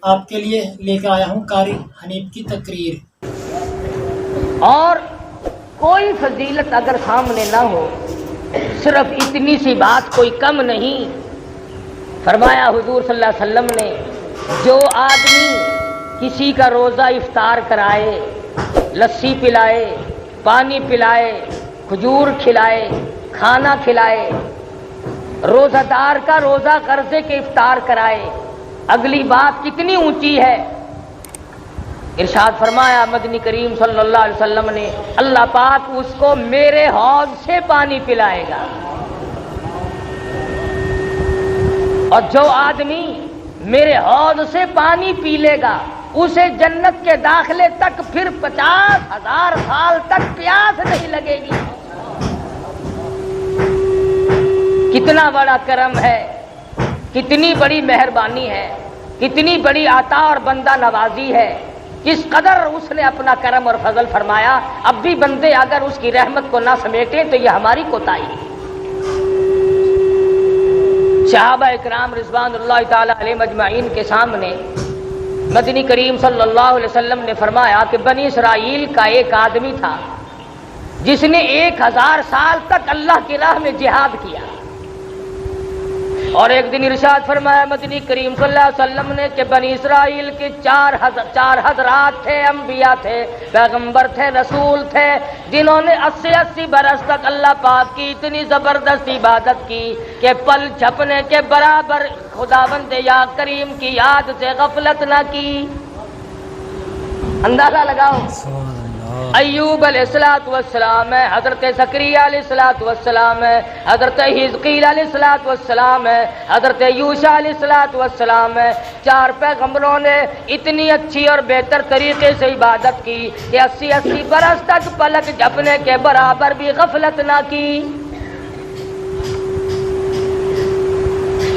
آپ کے لیے لے کر آیا ہوں قاری حنیف کی تقریر۔ اور کوئی فضیلت اگر سامنے نہ ہو، صرف اتنی سی بات کوئی کم نہیں۔ فرمایا حضور صلی اللہ علیہ وسلم نے، جو آدمی کسی کا روزہ افطار کرائے، لسی پلائے، پانی پلائے، کھجور کھلائے، کھانا کھلائے، روزہ دار کا روزہ قرضے کے افطار کرائے، اگلی بات کتنی اونچی ہے۔ ارشاد فرمایا مدنی کریم صلی اللہ علیہ وسلم نے، اللہ پاک اس کو میرے حوض سے پانی پلائے گا۔ اور جو آدمی میرے حوض سے پانی پی لے گا، اسے جنت کے داخلے تک پھر 50,000 سال تک پیاس نہیں لگے گی۔ کتنا بڑا کرم ہے، کتنی بڑی مہربانی ہے، کتنی بڑی عطا اور بندہ نوازی ہے، کس قدر اس نے اپنا کرم اور فضل فرمایا۔ اب بھی بندے اگر اس کی رحمت کو نہ سمیٹیں تو یہ ہماری کوتاہی ہے۔ صحابہ اکرام رضوان اللہ تعالی علیہم اجمعین کے سامنے مدنی کریم صلی اللہ علیہ وسلم نے فرمایا کہ بنی اسرائیل کا ایک آدمی تھا جس نے 1000 سال تک اللہ کی راہ میں جہاد کیا، اور ایک دن ارشاد فرمایا مدنی کریم صلی اللہ علیہ وسلم نے کہ بنی اسرائیل کے 4 حضرات تھے، انبیاء تھے، پیغمبر تھے، رسول تھے، جنہوں نے 80 برس تک اللہ پاک کی اتنی زبردست عبادت کی کہ پل جھپنے کے برابر خداوند یا کریم کی یاد سے غفلت نہ کی۔ اندازہ لگاؤ، ایوب علیہ السلام ہے، حضرت زکریا علیہ السلام ہے، حضرت حزقیل علیہ السلام ہے، حضرت یوشع علیہ السلام ہے۔ 4 پیغمبروں نے اتنی اچھی اور بہتر طریقے سے عبادت کی کہ 80 برس تک پلک جھپنے کے برابر بھی غفلت نہ کی۔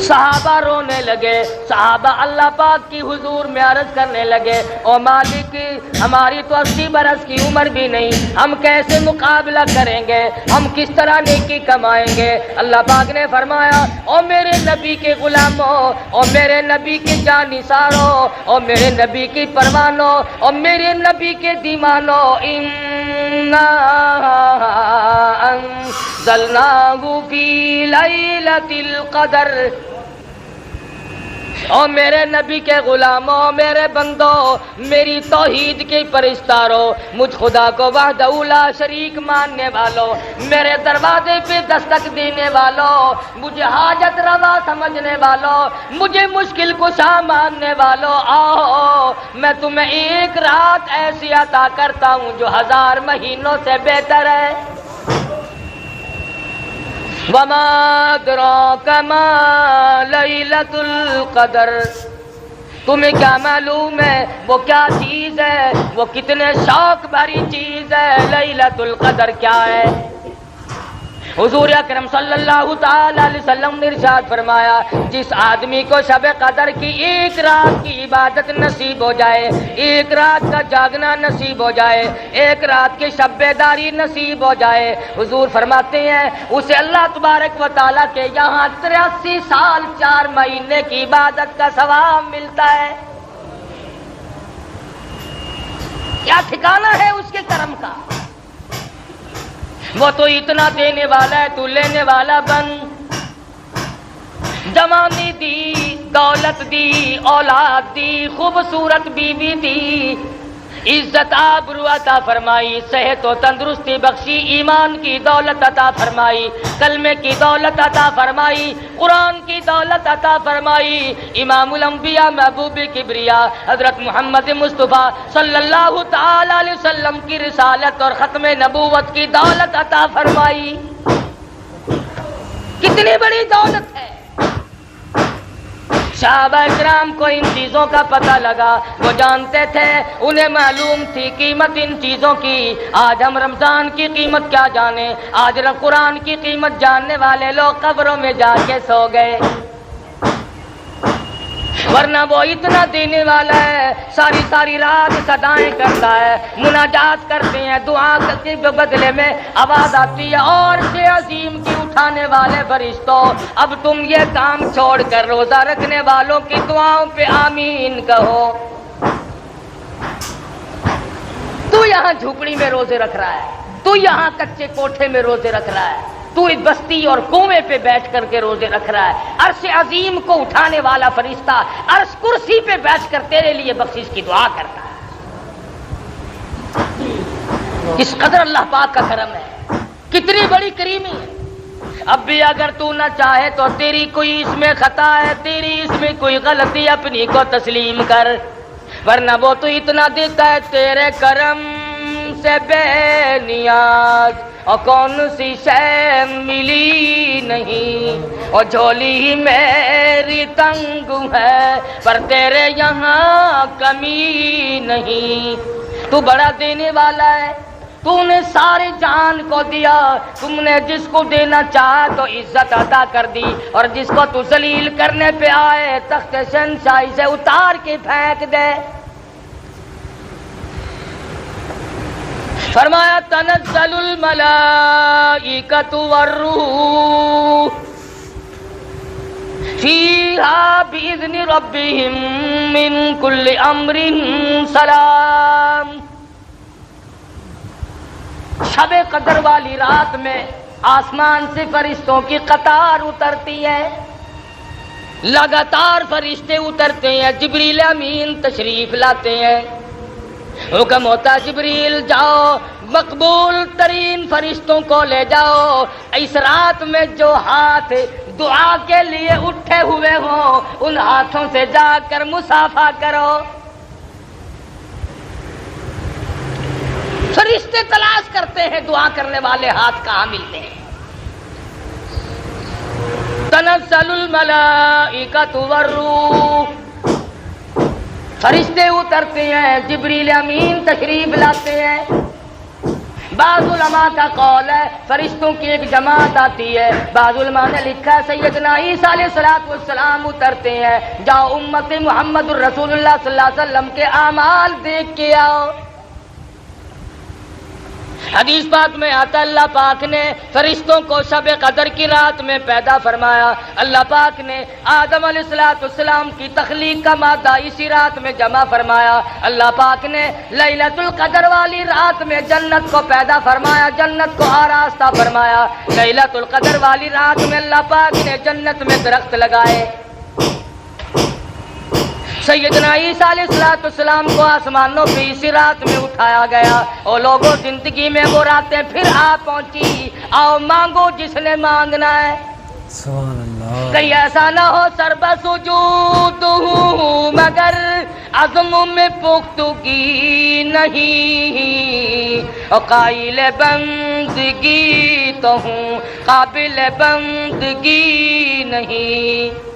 صحابہ رونے لگے، صحابہ اللہ پاک کی حضور میں عرض کرنے لگے، او مالک ہماری تو 80 برس کی عمر بھی نہیں، ہم کیسے مقابلہ کریں گے، ہم کس طرح نیکی کمائیں گے؟ اللہ پاک نے فرمایا، او میرے نبی کے غلاموں، او میرے نبی کے جانثاروں، او میرے نبی کی پروانوں، او میرے نبی کے دیوانوں، اِنَّا انزلناہ فی لیلۃ القدر۔ او میرے نبی کے غلاموں، میرے بندوں، میری توحید کے پرستاروں، مجھ خدا کو وحدہ لا شریک ماننے والوں، میرے دروازے پہ دستک دینے والوں، مجھے حاجت روا سمجھنے والوں، مجھے مشکل کشا ماننے والوں، آؤ میں تمہیں ایک رات ایسی عطا کرتا ہوں جو 1000 مہینوں سے بہتر ہے۔ وما ادراک ما لیلۃ القدر، تمہیں کیا معلوم ہے وہ کیا چیز ہے، وہ کتنے شوق بھری چیز ہے، لیلۃ القدر کیا ہے؟ حضور اکرم صلی اللہ تعالی علیہ وسلم نے ارشاد فرمایا، جس آدمی کو شب قدر کی 1 رات کی عبادت نصیب ہو جائے، 1 رات کا جاگنا نصیب ہو جائے، 1 رات کی شب بیداری نصیب ہو جائے، حضور فرماتے ہیں اسے اللہ تبارک و تعالیٰ کے یہاں 83 سال 4 مہینے کی عبادت کا ثواب ملتا ہے۔ کیا ٹھکانہ ہے اس کے کرم کا؟ وہ تو اتنا دینے والا ہے، تو لینے والا بن۔ جوانی دی، دولت دی، اولاد دی، خوبصورت بیوی دی، عزت آبرو عطا فرمائی، صحت و تندرستی بخشی، ایمان کی دولت عطا فرمائی، کلمے کی دولت عطا فرمائی، قرآن کی دولت عطا فرمائی، امام الانبیاء محبوب کبریا حضرت محمد مصطفیٰ صلی اللہ تعالی علیہ وسلم کی رسالت اور ختم نبوت کی دولت عطا فرمائی۔ کتنی بڑی دولت ہے۔ صحابہ اکرام کو ان چیزوں کا پتہ لگا، وہ جانتے تھے، انہیں معلوم تھی قیمت ان چیزوں کی۔ آج ہم رمضان کی قیمت کیا جانے، آج قرآن کی قیمت جاننے والے لوگ قبروں میں جا کے سو گئے۔ ورنہ وہ اتنا دینے والا ہے، ساری ساری رات صدائیں کرتا ہے، مناجات کرتے ہیں، دعا کے بدلے میں آواز آتی ہے، اور سے عظیم کی اٹھانے والے فرشتوں اب تم یہ کام چھوڑ کر روزہ رکھنے والوں کی دعاؤں پہ آمین کہو۔ تو یہاں جھوپڑی میں روزے رکھ رہا ہے، تو یہاں کچے کوٹھے میں روزے رکھ رہا ہے، تو اس بستی اور کنویں پہ بیٹھ کر کے روزے رکھ رہا ہے، عرش عظیم کو اٹھانے والا فرشتہ عرش کرسی پہ بیٹھ کر تیرے لیے بخشش کی دعا کرتا ہے۔ کس قدر اللہ پاک کا کرم ہے، کتنی بڑی کریمی ہے۔ اب بھی اگر تو نہ چاہے تو تیری کوئی اس میں خطا ہے، تیری اس میں کوئی غلطی، اپنی کو تسلیم کر، ورنہ وہ تو اتنا دیتا ہے، تیرے کرم سے بے نیاز اور کون سی شے ملی نہیں، اور جھولی ہی میری تنگ ہے پر تیرے یہاں کمی نہیں۔ تو بڑا دینے والا ہے، تو نے سارے جان کو دیا، تم نے جس کو دینا چاہا تو عزت عطا کر دی، اور جس کو تو ذلیل کرنے پہ آئے تخت شہنشاہی سے اتار کے پھینک دے۔ فرمایا تنزل الملائکۃ والروح فیہا بإذن ربہم من کل امر سلام۔ شب قدر والی رات میں آسمان سے فرشتوں کی قطار اترتی ہے، لگاتار فرشتے اترتے ہیں، جبریل امین تشریف لاتے ہیں، حکم ہوتا جبریل جاؤ مقبول ترین فرشتوں کو لے جاؤ، اس رات میں جو ہاتھ دعا کے لیے اٹھے ہوئے ہوں ان ہاتھوں سے جا کر مصافحہ کرو۔ فرشتے تلاش کرتے ہیں دعا کرنے والے ہاتھ کہاں ملتے ہیں۔ تنزل الملائکۃ والروح، فرشتے اترتے ہیں، جبریل امین تشریف لاتے ہیں۔ بعض علماء کا قول ہے فرشتوں کی ایک جماعت آتی ہے، بعض علماء نے لکھا ہے سیدنا عیسیٰ علیہ السلام اترتے ہیں، جاؤ امت محمد الرسول اللہ صلی اللہ علیہ وسلم کے اعمال دیکھ کے آؤ۔ حدیث پاک میں آتا اللہ پاک نے فرشتوں کو شب قدر کی رات میں پیدا فرمایا، اللہ پاک نے آدم علیہ السلام کی تخلیق کا مادہ اسی رات میں جمع فرمایا، اللہ پاک نے لیلۃ القدر والی رات میں جنت کو پیدا فرمایا، جنت کو آراستہ فرمایا، لیلۃ القدر والی رات میں اللہ پاک نے جنت میں درخت لگائے۔ سیدنا عیسیٰ علیہ السلام کو آسمانوں پہ اسی رات میں اٹھایا گیا، اور لوگوں زندگی میں وہ راتیں پھر آ پہنچی، آؤ مانگو جس نے مانگنا ہے، سبحان اللہ۔ کہیں ایسا نہ ہو سر بسجود ہوں مگر عزم میں پختگی نہیں، اور قائل بندگی تو ہوں قابل بندگی نہیں۔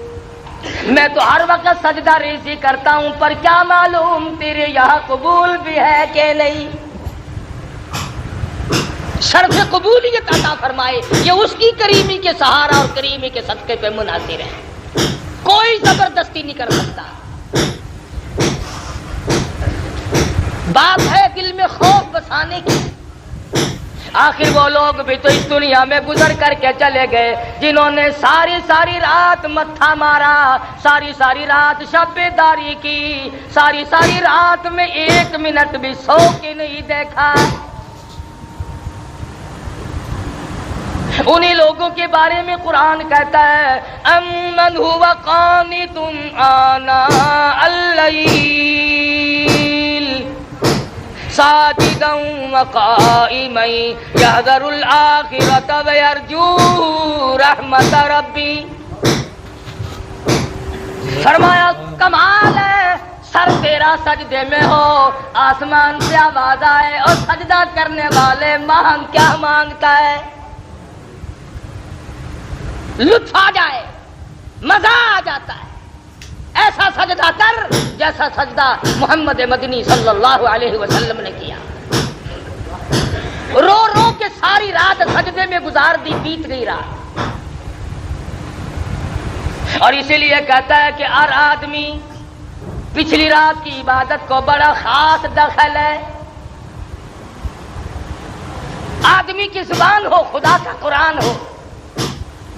میں تو ہر وقت سجدہ ریزی کرتا ہوں پر کیا معلوم تیرے یہاں قبول بھی ہے کہ نہیں۔ شرف قبولیت عطا فرمائے یہ اس کی کریمی کے سہارا اور کریمی کے صدقے پہ منحصر ہے، کوئی زبردستی نہیں کر سکتا۔ بات ہے دل میں خوف بسانے کی، آخر وہ لوگ بھی تو اس دنیا میں گزر کر کے چلے گئے جنہوں نے ساری ساری رات متھا مارا، ساری ساری رات شب بیداری کی، ساری ساری رات میں ایک منٹ بھی سو کے نہیں دیکھا۔ انہی لوگوں کے بارے میں قرآن کہتا ہے امن هو قانت آناء اللیل ساجدا وقائما یحذر الآخرۃ ویرجو رحمت ربی۔ فرمایا کمال ہے سر تیرا سجدے میں ہو، آسمان سے آواز آئے اور سجدہ کرنے والے مانگ کیا مانگتا ہے، لطف آ جائے، مزہ آ جاتا ہے، ایسا سجدہ کر جیسا سجدہ محمد مدنی صلی اللہ علیہ وسلم نے کیا، رو رو کے ساری رات سجدے میں گزار دی، بیت گئی رات۔ اور اسی لیے کہتا ہے کہ ہر آدمی پچھلی رات کی عبادت کو بڑا خاص دخل ہے. آدمی کی زبان ہو، خدا کا قرآن ہو،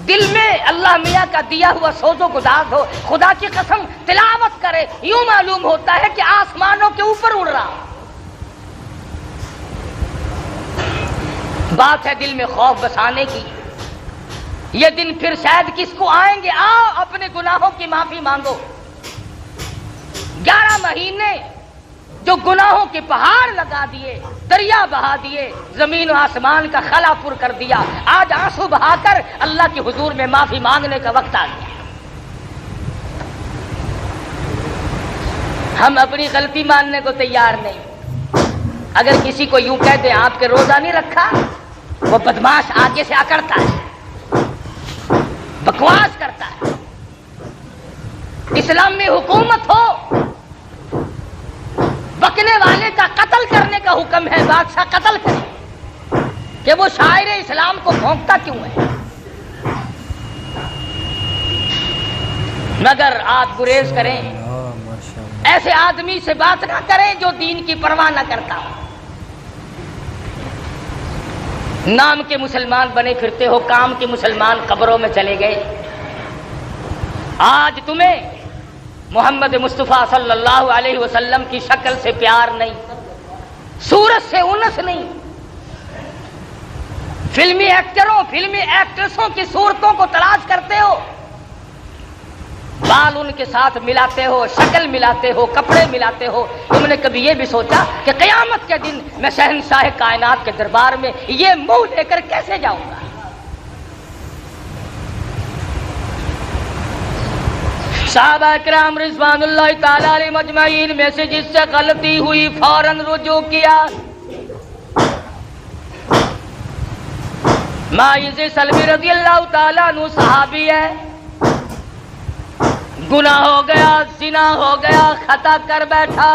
دل میں اللہ میاں کا دیا ہوا سوز و گداز ہو، خدا کی قسم تلاوت کرے، یوں معلوم ہوتا ہے کہ آسمانوں کے اوپر اڑ رہا. بات ہے دل میں خوف بسانے کی. یہ دن پھر شاید کس کو آئیں گے. آؤ اپنے گناہوں کی معافی مانگو. 11 مہینے جو گناہوں کے پہاڑ لگا دیے، دریا بہا دیے، زمین و آسمان کا خلا پر کر دیا، آج آنسو بہا کر اللہ کے حضور میں معافی مانگنے کا وقت آ گیا. ہم اپنی غلطی ماننے کو تیار نہیں. اگر کسی کو یوں کہہ دیں آپ کے روزہ نہیں رکھا، وہ بدماش آگے سے اکڑتا ہے، بکواس کرتا ہے. اسلام میں حکومت ہو، بکنے والے کا قتل کرنے کا حکم ہے، بادشاہ قتل کرے، کہ وہ شاعر اسلام کو بھونکتا کیوں ہے. مگر آپ گریز کریں، ایسے آدمی سے بات نہ کریں جو دین کی پرواہ نہ کرتا ہو. نام کے مسلمان بنے پھرتے ہو، کام کے مسلمان قبروں میں چلے گئے. آج تمہیں محمد مصطفیٰ صلی اللہ علیہ وسلم کی شکل سے پیار نہیں، صورت سے انس نہیں. فلمی ایکٹروں، فلمی ایکٹریسوں کی صورتوں کو تلاش کرتے ہو، بال ان کے ساتھ ملاتے ہو، شکل ملاتے ہو، کپڑے ملاتے ہو. تم نے کبھی یہ بھی سوچا کہ قیامت کے دن میں شہنشاہ کائنات کے دربار میں یہ منہ لے کر کیسے جاؤں گا؟ صحابہ کرام رضوان اللہ تعالی علیہ مجمعین میں سے جس سے غلطی ہوئی فوراً رجوع کیا. ماعز سلمی رضی اللہ تعالیٰ عنہ صحابی ہے. گناہ ہو گیا، زنا ہو گیا، خطا کر بیٹھا،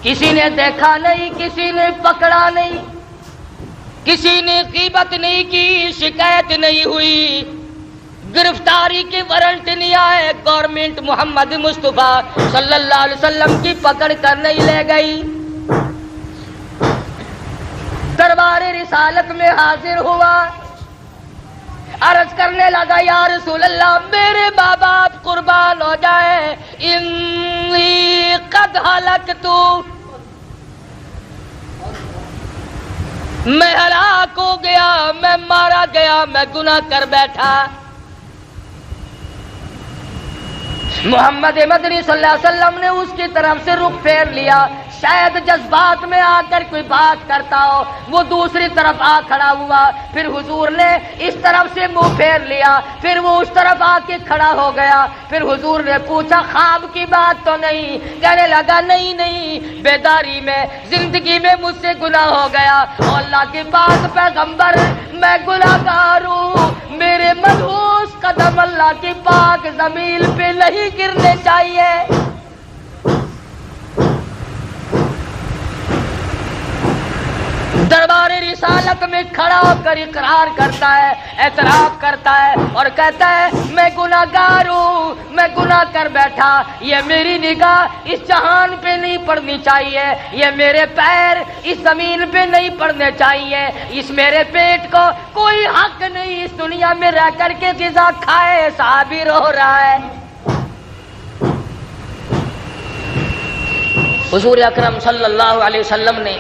کسی نے دیکھا نہیں، کسی نے پکڑا نہیں، کسی نے غیبت نہیں کی، شکایت نہیں ہوئی، گرفتاری کے وارنٹ نہیں آئے، گورنمنٹ محمد مصطفیٰ صلی اللہ علیہ وسلم کی پکڑ کر نہیں لے گئی. دربار رسالت میں حاضر ہوا، عرض کرنے لگا یا رسول اللہ میرے ماں باپ قربان ہو جائے، انی قد ہلکت، میں ہلاک ہو گیا، میں مارا گیا، میں گناہ کر بیٹھا. محمد مدنی صلی اللہ علیہ وسلم نے اس کی طرف سے رخ پھیر لیا. شاید جذبات میں آ کر کوئی بات کرتا ہو، وہ دوسری طرف آ کھڑا ہوا، پھر حضور نے اس طرف سے منہ پھیر لیا، پھر وہ اس طرف آ کے کھڑا ہو گیا. پھر حضور نے پوچھا خواب کی بات تو نہیں؟ کہنے لگا نہیں، بیداری میں زندگی میں مجھ سے گناہ ہو گیا. اور اللہ کے پاک پیغمبر میں گناہگار ہوں، میرے ملحوظ قدم اللہ کی پاک زمین پہ نہیں گرنے چاہیے. دربار رسالت میں کھڑا ہو کر اقرار کرتا ہے، اعتراف کرتا ہے اور کہتا ہے میں گناہگار ہوں، میں گناہ کر بیٹھا. یہ میری نگاہ اس جہان پہ نہیں پڑنی چاہیے، یہ میرے پیر اس زمین پہ نہیں پڑنے چاہیے، اس میرے پیٹ کو کوئی حق نہیں اس دنیا میں رہ کر کے غذا کھائے. صحابی رو رہا ہے. حضور اکرم صلی اللہ علیہ وسلم نے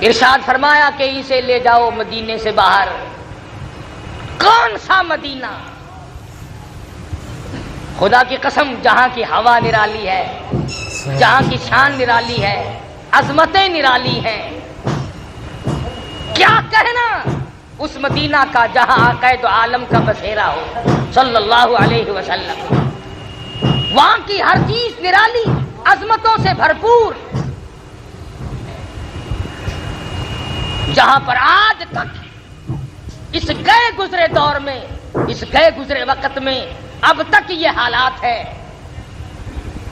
ارشاد فرمایا کہ اسے لے جاؤ مدینے سے باہر. کون سا مدینہ؟ خدا کی قسم جہاں کی ہوا نرالی ہے، جہاں کی شان نرالی ہے، عظمتیں نرالی ہیں. کیا کہنا اس مدینہ کا جہاں عقائد عالم کا بسیرا ہو صلی اللہ علیہ وسلم. وہاں کی ہر چیز نرالی، عظمتوں سے بھرپور، جہاں پر آج تک اس گئے گزرے دور میں، اس گئے گزرے وقت میں اب تک یہ حالات ہے.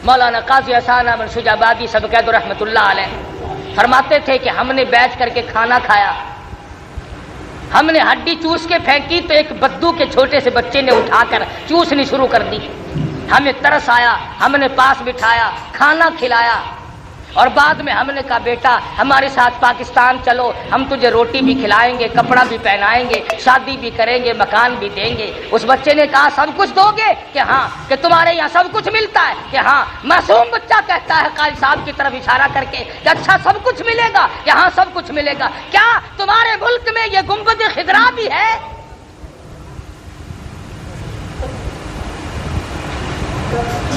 مولانا قاضی احسان احمد شجابادی صدقہ رحمت اللہ علیہ فرماتے تھے کہ ہم نے بیٹھ کر کے کھانا کھایا، ہم نے ہڈی چوس کے پھینکی تو ایک بدو کے چھوٹے سے بچے نے اٹھا کر چوسنی شروع کر دی. ہمیں ترس آیا، ہم نے پاس بٹھایا، کھانا کھلایا، اور بعد میں ہم نے کہا بیٹا ہمارے ساتھ پاکستان چلو، ہم تجھے روٹی بھی کھلائیں گے، کپڑا بھی پہنائیں گے، شادی بھی کریں گے، مکان بھی دیں گے۔ اس بچے نے کہا سب کچھ دو گے؟ کہ ہاں۔ کہ تمہارے یہاں سب کچھ ملتا ہے؟ کہ ہاں۔ معصوم بچہ کہتا ہے قاری صاحب کی طرف اشارہ کر کے کہ اچھا سب کچھ ملے گا؟ کہ ہاں سب کچھ ملے گا۔ کیا تمہارے ملک میں یہ گنبد خضرا بھی ہے؟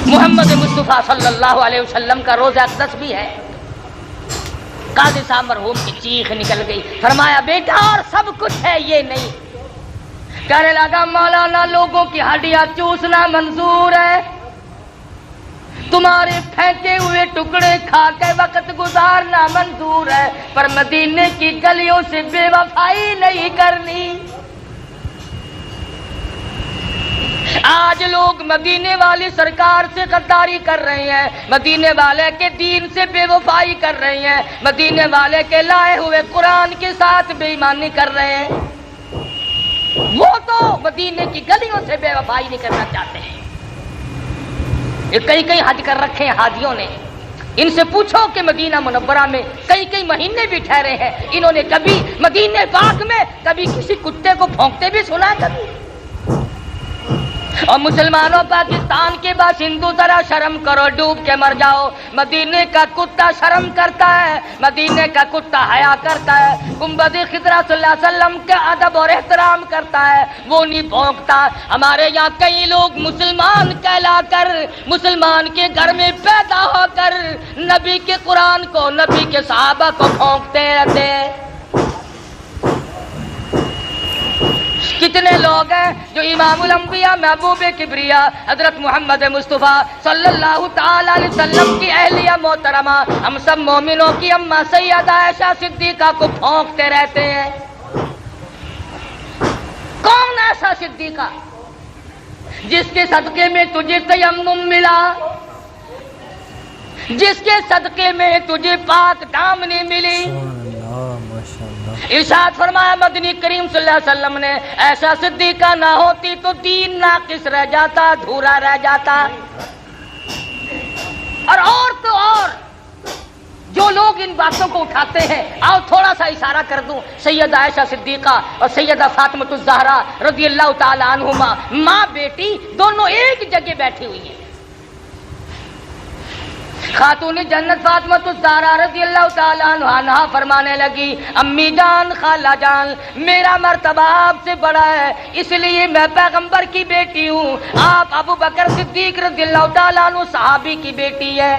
محمد مصطفیٰ صلی اللہ علیہ وسلم کا روضہ اقدس بھی ہے۔ قاضی صاحب مرحوم کی چیخ نکل گئی، فرمایا بیٹا اور سب کچھ ہے یہ نہیں۔ کہنے لگا مولانا لوگوں کی ہڈیاں چوسنا منظور ہے، تمہارے پھینکے ہوئے ٹکڑے کھا کے وقت گزارنا منظور ہے، پر مدینے کی گلیوں سے بے وفائی نہیں کرنی۔ آج لوگ مدینے والی سرکار سے غداری کر رہے ہیں، مدینے والے کے دین سے بے وفائی کر رہے ہیں، مدینے والے کے لائے ہوئے قرآن کے ساتھ بے ایمانی کر رہے ہیں۔ وہ تو مدینے کی گلیوں سے بے وفائی نہیں کرنا چاہتے ہیں۔ یہ کئی حج کر رکھے ہیں حاجیوں نے، ان سے پوچھو کہ مدینہ منورہ میں کئی مہینے بھی ٹھہرے ہیں، انہوں نے کبھی مدینے پاک میں کبھی کسی کتے کو بھونکتے بھی سنا ہے کبھی؟ اور مسلمانوں پاکستان کے باشندوں ذرا شرم کرو، ڈوب کے مر جاؤ۔ مدینے کا کتا شرم کرتا ہے، مدینے کا کتا حیا کرتا ہے، گنبد خضرا صلی اللہ علیہ وسلم کا ادب اور احترام کرتا ہے، وہ نہیں بھونکتا۔ ہمارے یہاں کئی لوگ مسلمان کہلا کر، مسلمان کے گھر میں پیدا ہو کر نبی کے قرآن کو، نبی کے صحابہ کو بھونکتے رہتے ہیں۔ کتنے لوگ ہیں جو امام الانبیاء محبوب کبریا حضرت محمد مصطفیٰ صلی اللہ تعالی علیہ وسلم کی اہلیہ محترمہ، ہم سب مومنوں کی اماں سیدہ عائشہ صدیقہ کو بھونکتے رہتے ہیں۔ کون ایسا صدیقہ جس کے صدقے میں تجھے تیمم ملا، جس کے صدقے میں تجھے پاک دامنی ملی؟ ارشاد فرمایا مدنی کریم صلی اللہ علیہ وسلم نے ایسا صدیقہ نہ ہوتی تو دین ناقص رہ جاتا، ادھورا رہ جاتا۔ اور تو اور جو لوگ ان باتوں کو اٹھاتے ہیں، آؤ تھوڑا سا اشارہ کر دوں، سیدہ عائشہ صدیقہ اور سیدہ فاطمہ الزہرا رضی اللہ تعالی عنہما، ماں بیٹی دونوں ایک جگہ بیٹھی ہوئی ہیں۔ خاتون جنت فاطمہ الزہرا رضی اللہ تعالیٰ عنہا فرمانے لگی امی جان، خالہ جان، میرا مرتبہ آپ سے بڑا ہے، اس لیے میں پیغمبر کی بیٹی ہوں، آپ ابو بکر صدیق رضی اللہ تعالیٰ عنہ صحابی کی بیٹی ہے۔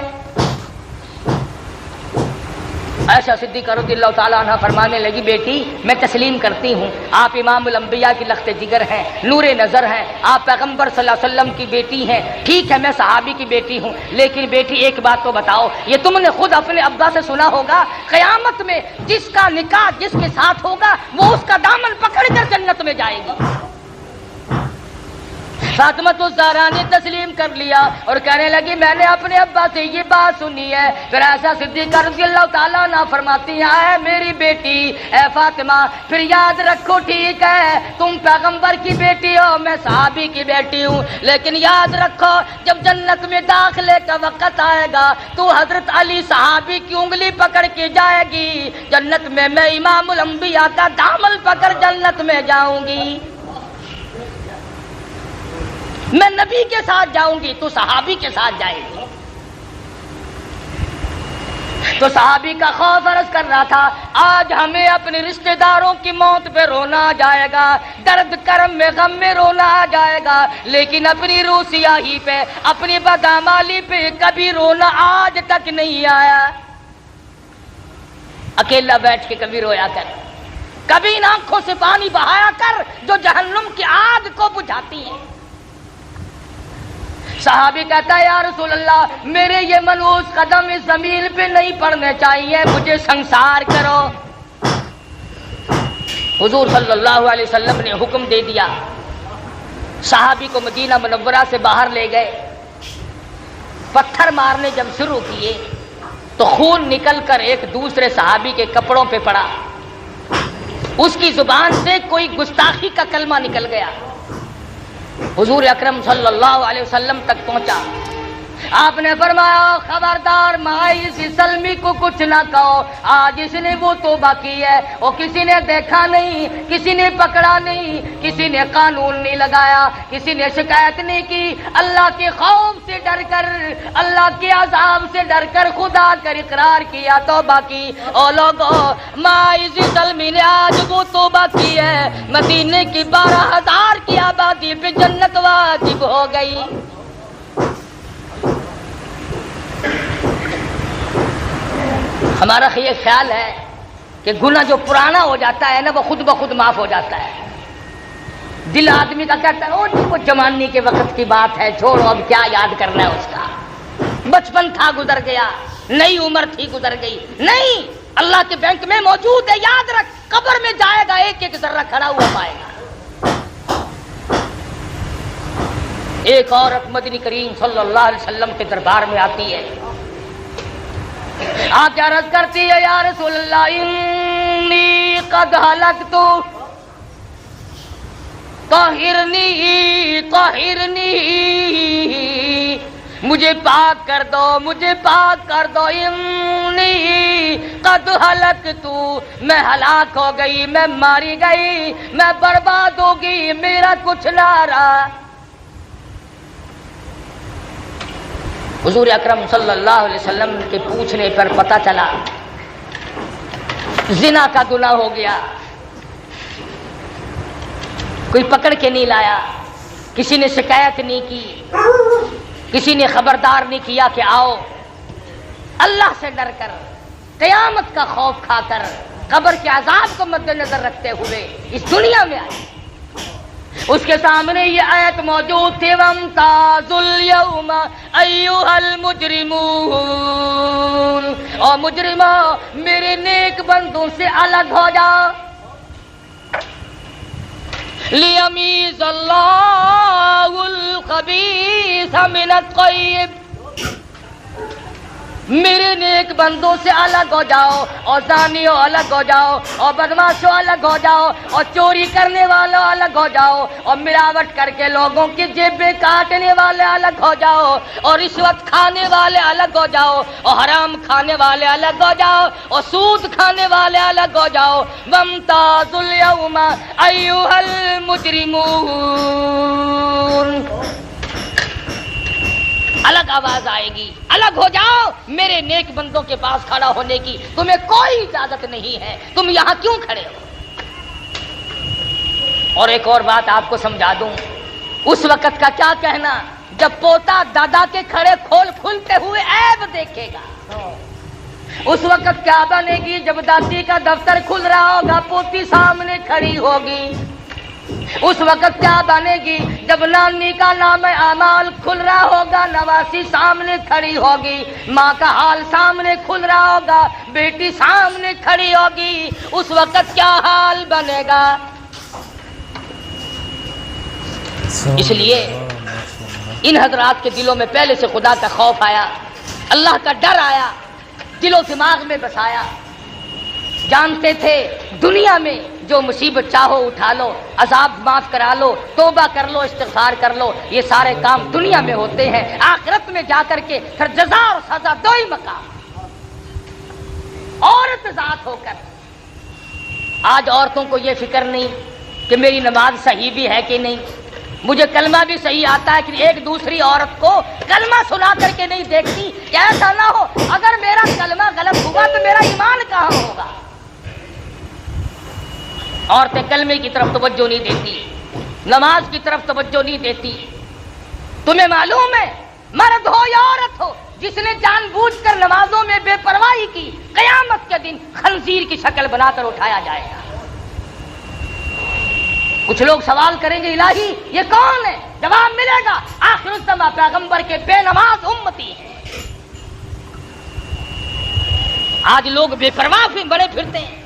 عائشہ صدیقہ رضی اللہ تعالیٰ عنہ فرمانے لگی بیٹی میں تسلیم کرتی ہوں، آپ امام الانبیاء کی لخت جگر ہیں، نور نظر ہیں، آپ پیغمبر صلی اللہ علیہ وسلم کی بیٹی ہیں، ٹھیک ہے میں صحابی کی بیٹی ہوں، لیکن بیٹی ایک بات تو بتاؤ، یہ تم نے خود اپنے ابا سے سنا ہوگا قیامت میں جس کا نکاح جس کے ساتھ ہوگا وہ اس کا دامن پکڑ کر جنت میں جائے گی۔ فاطمہ الزہرا نے تسلیم کر لیا اور کہنے لگی میں نے اپنے ابا سے یہ بات سنی ہے۔ پھر عائشہ صدیقہ رضی اللہ تعالیٰ عنہ فرماتی ہیں اے میری بیٹی، اے فاطمہ، پھر یاد رکھو ٹھیک ہے تم پیغمبر کی بیٹی ہو، میں صحابی کی بیٹی ہوں، لیکن یاد رکھو جب جنت میں داخلے کا وقت آئے گا تو حضرت علی صحابی کی انگلی پکڑ کے جائے گی جنت میں امام الانبیاء کا دامن پکڑ جنت میں جاؤں گی، میں نبی کے ساتھ جاؤں گی، تو صحابی کے ساتھ جائے گی۔ تو صحابی کا خوف عرض کر رہا تھا آج ہمیں اپنے رشتہ داروں کی موت پہ رونا آ جائے گا، درد کرم میں غم میں رونا آ جائے گا، لیکن اپنی روح سیاہی پہ، اپنی بدعمالی پہ کبھی رونا آج تک نہیں آیا۔ اکیلا بیٹھ کے کبھی رویا کر، کبھی ان آنکھوں سے پانی بہایا کر جو جہنم کی آگ کو بجھاتی ہیں۔ صحابی کہتا ہے یا رسول اللہ میرے یہ منحوس قدم اس زمین پہ نہیں پڑنے چاہیے، مجھے سنسار کرو۔ حضور صلی اللہ علیہ وسلم نے حکم دے دیا، صحابی کو مدینہ منورہ سے باہر لے گئے، پتھر مارنے جب شروع کیے تو خون نکل کر ایک دوسرے صحابی کے کپڑوں پہ پڑا، اس کی زبان سے کوئی گستاخی کا کلمہ نکل گیا، حضور اکرم صلی اللہ علیہ وسلم تک پہنچا. آپ نے فرمایا خبردار ماعز سلمی کو کچھ نہ کہو، آج اس نے وہ توبہ کی ہے، وہ کسی نے دیکھا نہیں، کسی نے پکڑا نہیں، کسی نے قانون نہیں لگایا، کسی نے شکایت نہیں کی، اللہ کے خوف سے ڈر کر، اللہ کے عذاب سے ڈر کر خدا کر اقرار کیا، توبہ کی. او لوگو ماعز سلمی نے آج وہ توبہ کی ہے، مدینے کی 12,000 کی آبادی پہ جنت واجب ہو گئی. ہمارا یہ خیال ہے کہ گناہ جو پرانا ہو جاتا ہے نا وہ خود بخود معاف ہو جاتا ہے. دل آدمی کا کہتا ہے او جی وہ جوانی کے وقت کی بات ہے، چھوڑو اب کیا یاد کرنا ہے اس کا، بچپن تھا گزر گیا، نئی عمر تھی گزر گئی. نہیں، اللہ کے بینک میں موجود ہے، یاد رکھ. قبر میں جائے گا ایک ایک ذرہ کھڑا ہوا پائے گا. ایک عورت مدنی کریم صلی اللہ علیہ وسلم کے دربار میں آتی ہے، آپ کیا عرض کرتی ہے یا رسول اللہ انی قد ہلکت طہرنی طہرنی، مجھے پاک کر دو، مجھے پاک کر دو. انی قد ہلکت، میں ہلاک ہو گئی، میں ماری گئی، میں برباد ہو گئی، میرا کچھ نہ رہا. حضور اکرم صلی اللہ علیہ وسلم کے پوچھنے پر پتہ چلا زنا کا گناہ ہو گیا. کوئی پکڑ کے نہیں لایا، کسی نے شکایت نہیں کی، کسی نے خبردار نہیں کیا کہ آؤ. اللہ سے ڈر کر، قیامت کا خوف کھا کر، قبر کے عذاب کو مد نظر رکھتے ہوئے اس دنیا میں آئے. اس کے سامنے یہ آیت موجود تھی وَامْتَازُوا الْيَوْمَ أَيُّهَا الْمُجْرِمُونَ، اور مجرموں میرے نیک بندوں سے الگ ہو جاؤ. لِيَمِيزَ اللَّهُ الْخَبِيثَ مِنَ الطَّيِّبِ، میرے نیک بندوں سے الگ ہو جاؤ، اور زانیوں الگ ہو جاؤ، اور بدماشوں الگ ہو جاؤ، اور چوری کرنے والوں الگ ہو جاؤ، اور ملاوٹ کر کے لوگوں کی جیبیں کاٹنے والے الگ ہو جاؤ، اور رشوت کھانے والے الگ ہو جاؤ، اور حرام کھانے والے الگ ہو جاؤ، اور سود کھانے والے الگ ہو جاؤ. وَامْتَازُوا الْيَوْمَ أَيُّهَا الْمُجْرِمُونَ. الگ آواز آئے گی، الگ ہو جاؤ، میرے نیک بندوں کے پاس کھڑا ہونے کی تمہیں کوئی اجازت نہیں ہے، تم یہاں کیوں کھڑے ہو. اور ایک اور بات آپ کو سمجھا دوں، اس وقت کا کیا کہنا جب پوتا دادا کے کھڑے کھلتے ہوئے عیب دیکھے گا. اس وقت کیا بنے گی جب دادی کا دفتر کھل رہا ہوگا، پوتی سامنے کھڑی ہوگی. اس وقت کیا بنے گی جب نانی کا نام اعمال کھل رہا ہوگا، نواسی سامنے کھڑی ہوگی، ماں کا حال سامنے کھل رہا ہوگا، بیٹی سامنے کھڑی ہوگی. اس وقت کیا حال بنے گا. اس لیے ان حضرات کے دلوں میں پہلے سے خدا کا خوف آیا، اللہ کا ڈر آیا، دل و دماغ میں بسایا. جانتے تھے دنیا میں جو مصیبت چاہو اٹھا لو، عذاب معاف کرا لو، توبہ کر لو، استغفار کر لو، یہ سارے کام دنیا میں ہوتے ہیں. آخرت میں جا کر کے پھر جزا اور سزا دو ہی مقام. عورت ذات ہو کر آج عورتوں کو یہ فکر نہیں کہ میری نماز صحیح بھی ہے کہ نہیں، مجھے کلمہ بھی صحیح آتا ہے کہ ایک دوسری عورت کو کلمہ سنا کر کے نہیں دیکھتی کہ ایسا نہ ہو اگر میرا کلمہ غلط ہوا تو میرا ایمان کہاں ہوگا. عورتیں کلمے کی طرف توجہ نہیں دیتی، نماز کی طرف توجہ نہیں دیتی. تمہیں معلوم ہے مرد ہو یا عورت ہو جس نے جان بوجھ کر نمازوں میں بے پرواہی کی، قیامت کے دن خنزیر کی شکل بنا کر اٹھایا جائے گا. کچھ لوگ سوال کریں گے الہی یہ کون ہے؟ جواب ملے گا آخر الزمان پیغمبر کے بے نماز امتی ہیں. آج لوگ بے پرواہ بڑے پھرتے ہیں،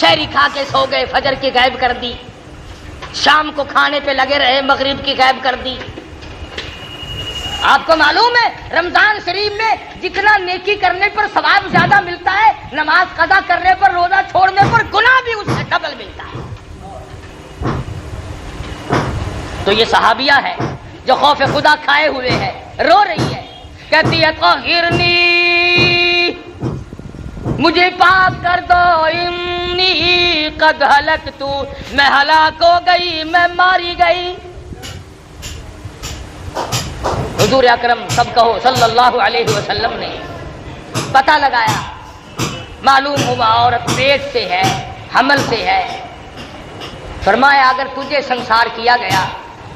شہری کھا کے سو گئے، فجر کی غائب کر دی، شام کو کھانے پہ لگے رہے، مغرب کی غائب کر دی. آپ کو معلوم ہے رمضان شریف میں جتنا نیکی کرنے پر ثواب زیادہ ملتا ہے، نماز قضا کرنے پر، روزہ چھوڑنے پر گناہ بھی اس سے ڈبل ملتا ہے. تو یہ صحابیہ ہے جو خوف خدا کھائے ہوئے ہے، رو رہی ہے، کہتی ہے طہرنی، مجھے پاک کر دو، انی قد ہلکت، میں ہلاک ہو گئی، میں ماری گئی۔ حضور اکرم سب کہو صلی اللہ علیہ وسلم نے پتہ لگایا، معلوم ہوا عورت پیٹ سے ہے، حمل سے ہے۔ فرمایا اگر تجھے سنسار کیا گیا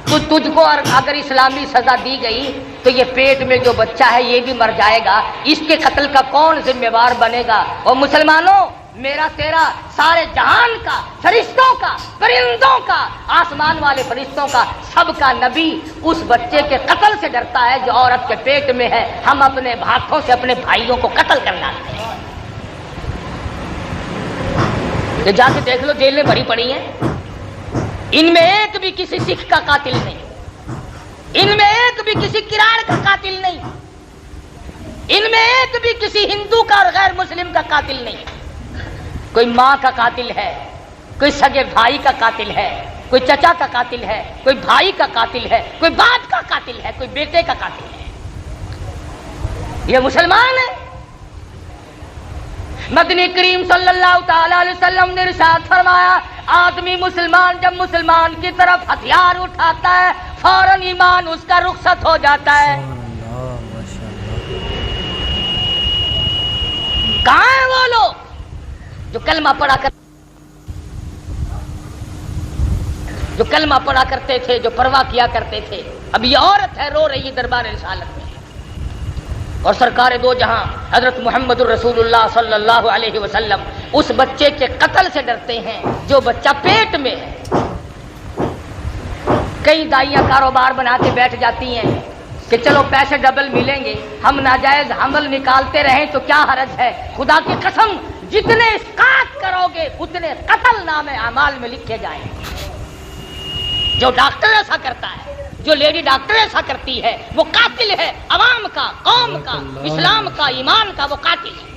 تو تجھ کو اگر اسلامی سزا دی گئی تو یہ پیٹ میں جو بچہ ہے یہ بھی مر جائے گا، اس کے قتل کا کون ذمہ دار بنے گا؟ اور مسلمانوں، میرا تیرا سارے جہان کا، فرشتوں کا، پرندوں کا، آسمان والے فرشتوں کا، سب کا نبی اس بچے کے قتل سے ڈرتا ہے جو عورت کے پیٹ میں ہے۔ ہم اپنے ہاتھوں سے اپنے بھائیوں کو قتل کرنا ہے۔ یہ جا کے دیکھ لو، جیلیں بھری پڑی ہیں، ان میں ایک بھی کسی سکھ کا قاتل نہیں، ان میں ایک بھی کسی کراڑ کا قاتل نہیں، ان میں ایک بھی کسی ہندو کا اور غیر مسلم کا قاتل نہیں۔ کوئی ماں کا قاتل ہے، کوئی سگے بھائی کا قاتل ہے، کوئی چچا کا قاتل ہے، کوئی بھائی کا قاتل ہے، کوئی باپ کا قاتل ہے، کوئی بیٹے کا قاتل ہے۔ یہ مسلمان ہے۔ مدنی کریم صلی اللہ تعالی علیہ وسلم نے ارشاد فرمایا، آدمی مسلمان جب مسلمان کی طرف ہتھیار اٹھاتا ہے فوراً ایمان اس کا رخصت ہو جاتا ہے۔ کہاں ہیں وہ لوگ جو کلمہ پڑھا کرتے تھے، جو پرواہ کیا کرتے تھے؟ اب یہ عورت ہے، رو رہی دربار رسالت میں، اور سرکار دو جہاں حضرت محمد الرسول اللہ صلی اللہ علیہ وسلم اس بچے کے قتل سے ڈرتے ہیں جو بچہ پیٹ میں ہے۔ کئی دائیاں کاروبار بنا کے بیٹھ جاتی ہیں کہ چلو پیسے ڈبل ملیں گے، ہم ناجائز حمل نکالتے رہیں تو کیا حرج ہے۔ خدا کی قسم، جتنے اسقاط کرو گے اتنے قتل نام اعمال میں لکھے جائیں گے۔ جو ڈاکٹر ایسا کرتا ہے، جو لیڈی ڈاکٹر ایسا کرتی ہے، وہ قاتل ہے، عوام کا، قوم کا، اسلام کا، ایمان کا، وہ قاتل ہے۔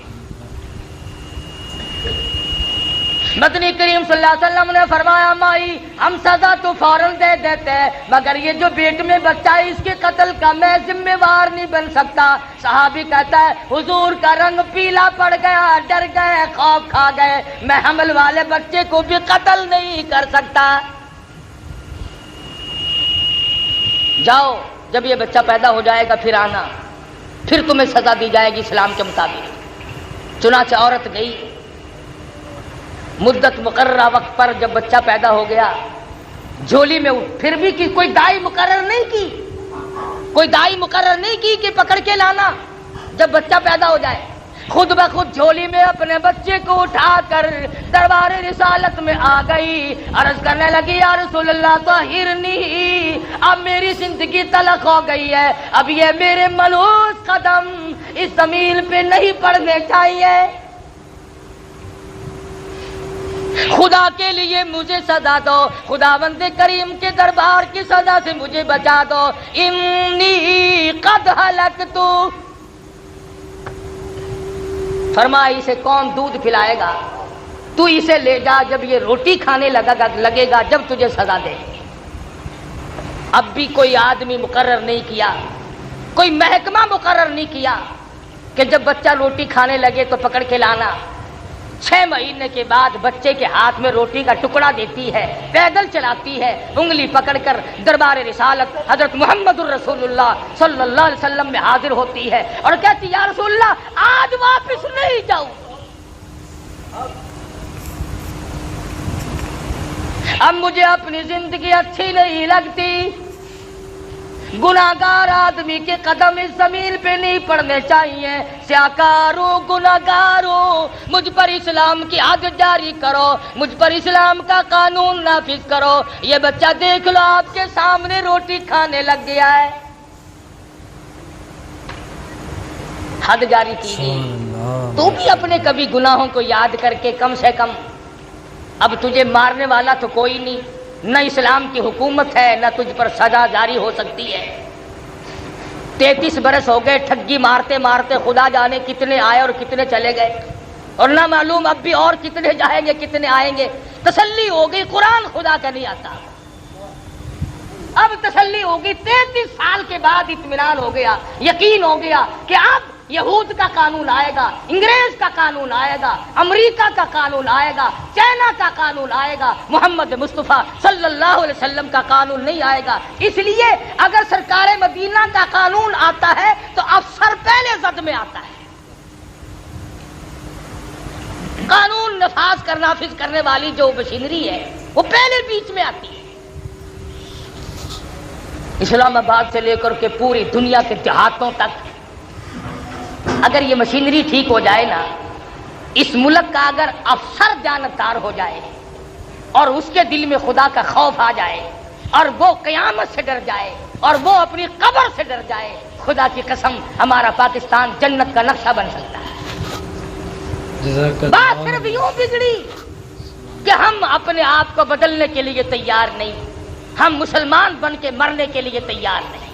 مدنی کریم صلی اللہ علیہ وسلم نے فرمایا، مائی ہم سزا تو فوراً دے دیتے ہیں، مگر یہ جو پیٹ میں بچہ ہے اس کے قتل کا میں ذمہ وار نہیں بن سکتا۔ صحابی کہتا ہے حضور کا رنگ پیلا پڑ گیا، ڈر گئے، خوف کھا گئے، میں حمل والے بچے کو بھی قتل نہیں کر سکتا۔ جاؤ، جب یہ بچہ پیدا ہو جائے گا پھر آنا، پھر تمہیں سزا دی جائے گی اسلام کے مطابق۔ چنانچہ عورت گئی، مدت مقررہ وقت پر جب بچہ پیدا ہو گیا، جھولی میں پھر بھی کوئی دائی مقرر نہیں کی، کوئی دائی مقرر نہیں کی کہ پکڑ کے لانا جب بچہ پیدا ہو جائے، خود بخود جھولی میں اپنے بچے کو اٹھا کر دربار رسالت میں آ گئی، عرض کرنے لگی یا رسول اللہ طہرنی، اب میری زندگی تلخ ہو گئی ہے، اب یہ میرے ملوث قدم اس زمین پہ نہیں پڑنے چاہیے، خدا کے لیے مجھے سزا دو، خداوند کریم کے دربار کی سزا سے مجھے بچا دو، انی قد ہلکت۔ فرمایا اسے کون دودھ پلائے گا؟ تو اسے لے جا، جب یہ روٹی کھانے لگے گا جب تجھے سزا دے۔ اب بھی کوئی آدمی مقرر نہیں کیا، کوئی محکمہ مقرر نہیں کیا کہ جب بچہ روٹی کھانے لگے تو پکڑ کے لانا۔ 6 مہینے کے بعد بچے کے ہاتھ میں روٹی کا ٹکڑا دیتی ہے، پیدل چلاتی ہے، انگلی پکڑ کر دربار رسالت حضرت محمد الرسول اللہ صلی اللہ علیہ وسلم میں حاضر ہوتی ہے اور کہتی یا رسول اللہ آج واپس نہیں جاؤں، اب مجھے اپنی زندگی اچھی نہیں لگتی، گناہگار آدمی کے قدم اس زمین پہ نہیں پڑنے چاہیے، سیاکاروں گناہگاروں مجھ پر اسلام کی حد جاری کرو، مجھ پر اسلام کا قانون نافذ کرو۔ یہ بچہ دیکھ لو آپ کے سامنے روٹی کھانے لگ گیا ہے، حد جاری کی گئی۔ تو بھی اپنے کبھی گناہوں کو یاد کر کے کم سے کم، اب تجھے مارنے والا تو کوئی نہیں، نہ اسلام کی حکومت ہے، نہ تجھ پر سزا جاری ہو سکتی ہے۔ 33 برس ہو گئے ٹھگی مارتے مارتے، خدا جانے کتنے آئے اور کتنے چلے گئے، اور نہ معلوم اب بھی اور کتنے جائیں گے کتنے آئیں گے۔ تسلی ہو گئی، قرآن خدا کا نہیں آتا، اب تسلی ہوگی، 33 سال کے بعد اطمینان ہو گیا، یقین ہو گیا کہ اب یہود کا قانون آئے گا، انگریز کا قانون آئے گا، امریکہ کا قانون آئے گا، چائنا کا قانون آئے گا، محمد مصطفیٰ صلی اللہ علیہ وسلم کا قانون نہیں آئے گا۔ اس لیے اگر سرکار مدینہ کا قانون آتا ہے تو افسر پہلے زد میں آتا ہے، قانون نافذ کرنے والی جو مشینری ہے وہ پہلے بیچ میں آتی ہے۔ اسلام آباد سے لے کر کے پوری دنیا کے دیہاتوں تک اگر یہ مشینری ٹھیک ہو جائے نا، اس ملک کا اگر افسر جانبدار ہو جائے اور اس کے دل میں خدا کا خوف آ جائے اور وہ قیامت سے ڈر جائے اور وہ اپنی قبر سے ڈر جائے، خدا کی قسم ہمارا پاکستان جنت کا نقشہ بن سکتا ہے۔ بات صرف یوں بگڑی کہ ہم اپنے آپ کو بدلنے کے لیے تیار نہیں، ہم مسلمان بن کے مرنے کے لیے تیار نہیں۔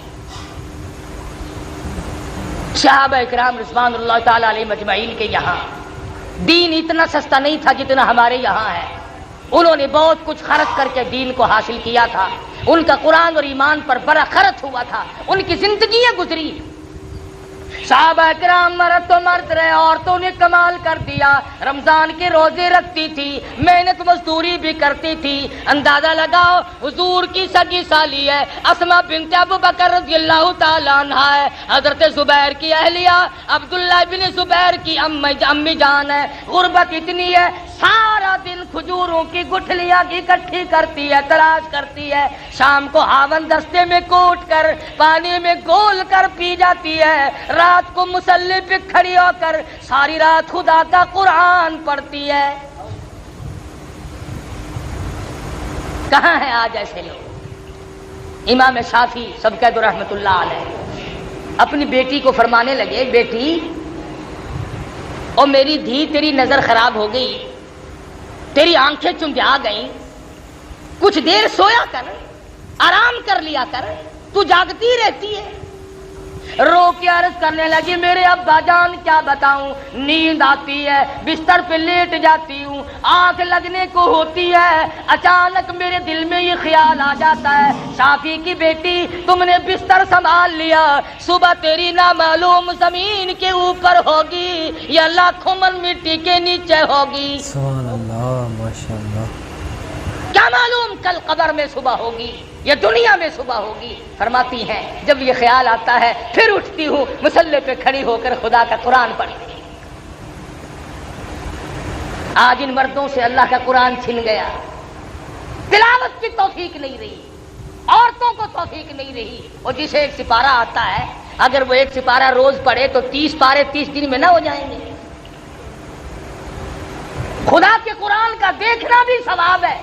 صحابہ اکرام رضوان اللہ تعالی علیہ مجمعین کے یہاں دین اتنا سستا نہیں تھا جتنا ہمارے یہاں ہے، انہوں نے بہت کچھ خرچ کر کے دین کو حاصل کیا تھا، ان کا قرآن اور ایمان پر بڑا خرچ ہوا تھا، ان کی زندگیاں گزری۔ صحابہ اکرام مرد تو مرد رہے، عورتوں نے کمال کر دیا، رمضان کے روزے رکھتی تھی، محنت مزدوری بھی کرتی تھی۔ اندازہ لگاؤ، حضور کی سگی سالی ہے اسماء بنت ابو بکر رضی اللہ تعالیٰ عنہ ہے، حضرت زبیر کی اہلیہ عبداللہ بن زبیر کی امی جان ہے۔ غربت اتنی ہے، سارا دن کھجوروں کی گٹھلیاں اکٹھی کرتی ہے، تلاش کرتی ہے، شام کو ہاون دستے میں کوٹ کر پانی میں گول کر پی جاتی ہے، رات کو مصلی پہ کھڑی ہو کر ساری رات خدا کا قرآن پڑھتی ہے۔ کہاں ہیں آج ایسے لوگ؟ امام شافعی سب کہہ دو رحمت اللہ علیہ اپنی بیٹی کو فرمانے لگے، بیٹی او میری دھی، تیری نظر خراب ہو گئی، تیری آنکھیں چمجا گئیں، کچھ دیر سویا کر، آرام کر لیا کر، تو جاگتی رہتی ہے۔ رو کے عرض کرنے لگی، میرے ابا جان کیا بتاؤں، نیند آتی ہے، بستر پہ لیٹ جاتی ہوں، آنکھ لگنے کو ہوتی ہے، اچانک میرے دل میں یہ خیال آ جاتا ہے، شافی کی بیٹی تم نے بستر سنبھال لیا، صبح تیری نامعلوم زمین کے اوپر ہوگی یا لاکھوں من مٹی کے نیچے ہوگی، سبحان اللہ، ماشاءاللہ، کیا معلوم کل قبر میں صبح ہوگی یا دنیا میں صبح ہوگی۔ فرماتی ہیں جب یہ خیال آتا ہے پھر اٹھتی ہوں، مصلی پہ کھڑی ہو کر خدا کا قرآن پڑھتی ہوں۔ آج ان مردوں سے اللہ کا قرآن چھن گیا، تلاوت کی توفیق نہیں رہی، عورتوں کو توفیق نہیں رہی۔ اور جسے ایک سپارہ آتا ہے اگر وہ ایک سپارہ روز پڑھے تو 30 پارے 30 دن میں نہ ہو جائیں گے۔ خدا کے قرآن کا دیکھنا بھی ثواب ہے،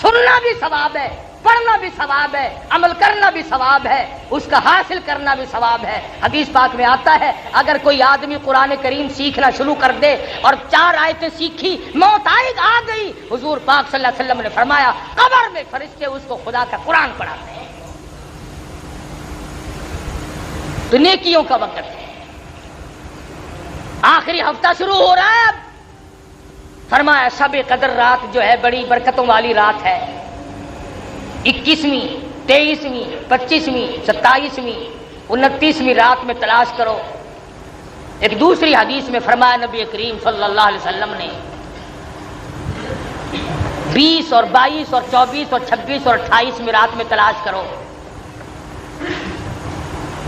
سننا بھی ثواب ہے، پڑھنا بھی ثواب ہے، عمل کرنا بھی ثواب ہے، اس کا حاصل کرنا بھی ثواب ہے۔ حدیث پاک میں آتا ہے اگر کوئی آدمی قرآن کریم سیکھنا شروع کر دے اور 4 آیتیں سیکھی، موت آ گئی، حضور پاک صلی اللہ علیہ وسلم نے فرمایا قبر میں فرشتے اس کو خدا کا قرآن پڑھاتے ہیں۔ تو نیکیوں کا وقت ہے، آخری ہفتہ شروع ہو رہا ہے اب۔ فرمایا شب قدر رات جو ہے بڑی برکتوں والی رات ہے، 21ویں 23ویں 25ویں 27ویں 29ویں رات میں تلاش کرو۔ ایک دوسری حدیث میں فرمایا نبی کریم صلی اللہ علیہ وسلم نے 20 اور 22 اور 24 اور 26 اور 28ویں رات میں تلاش کرو۔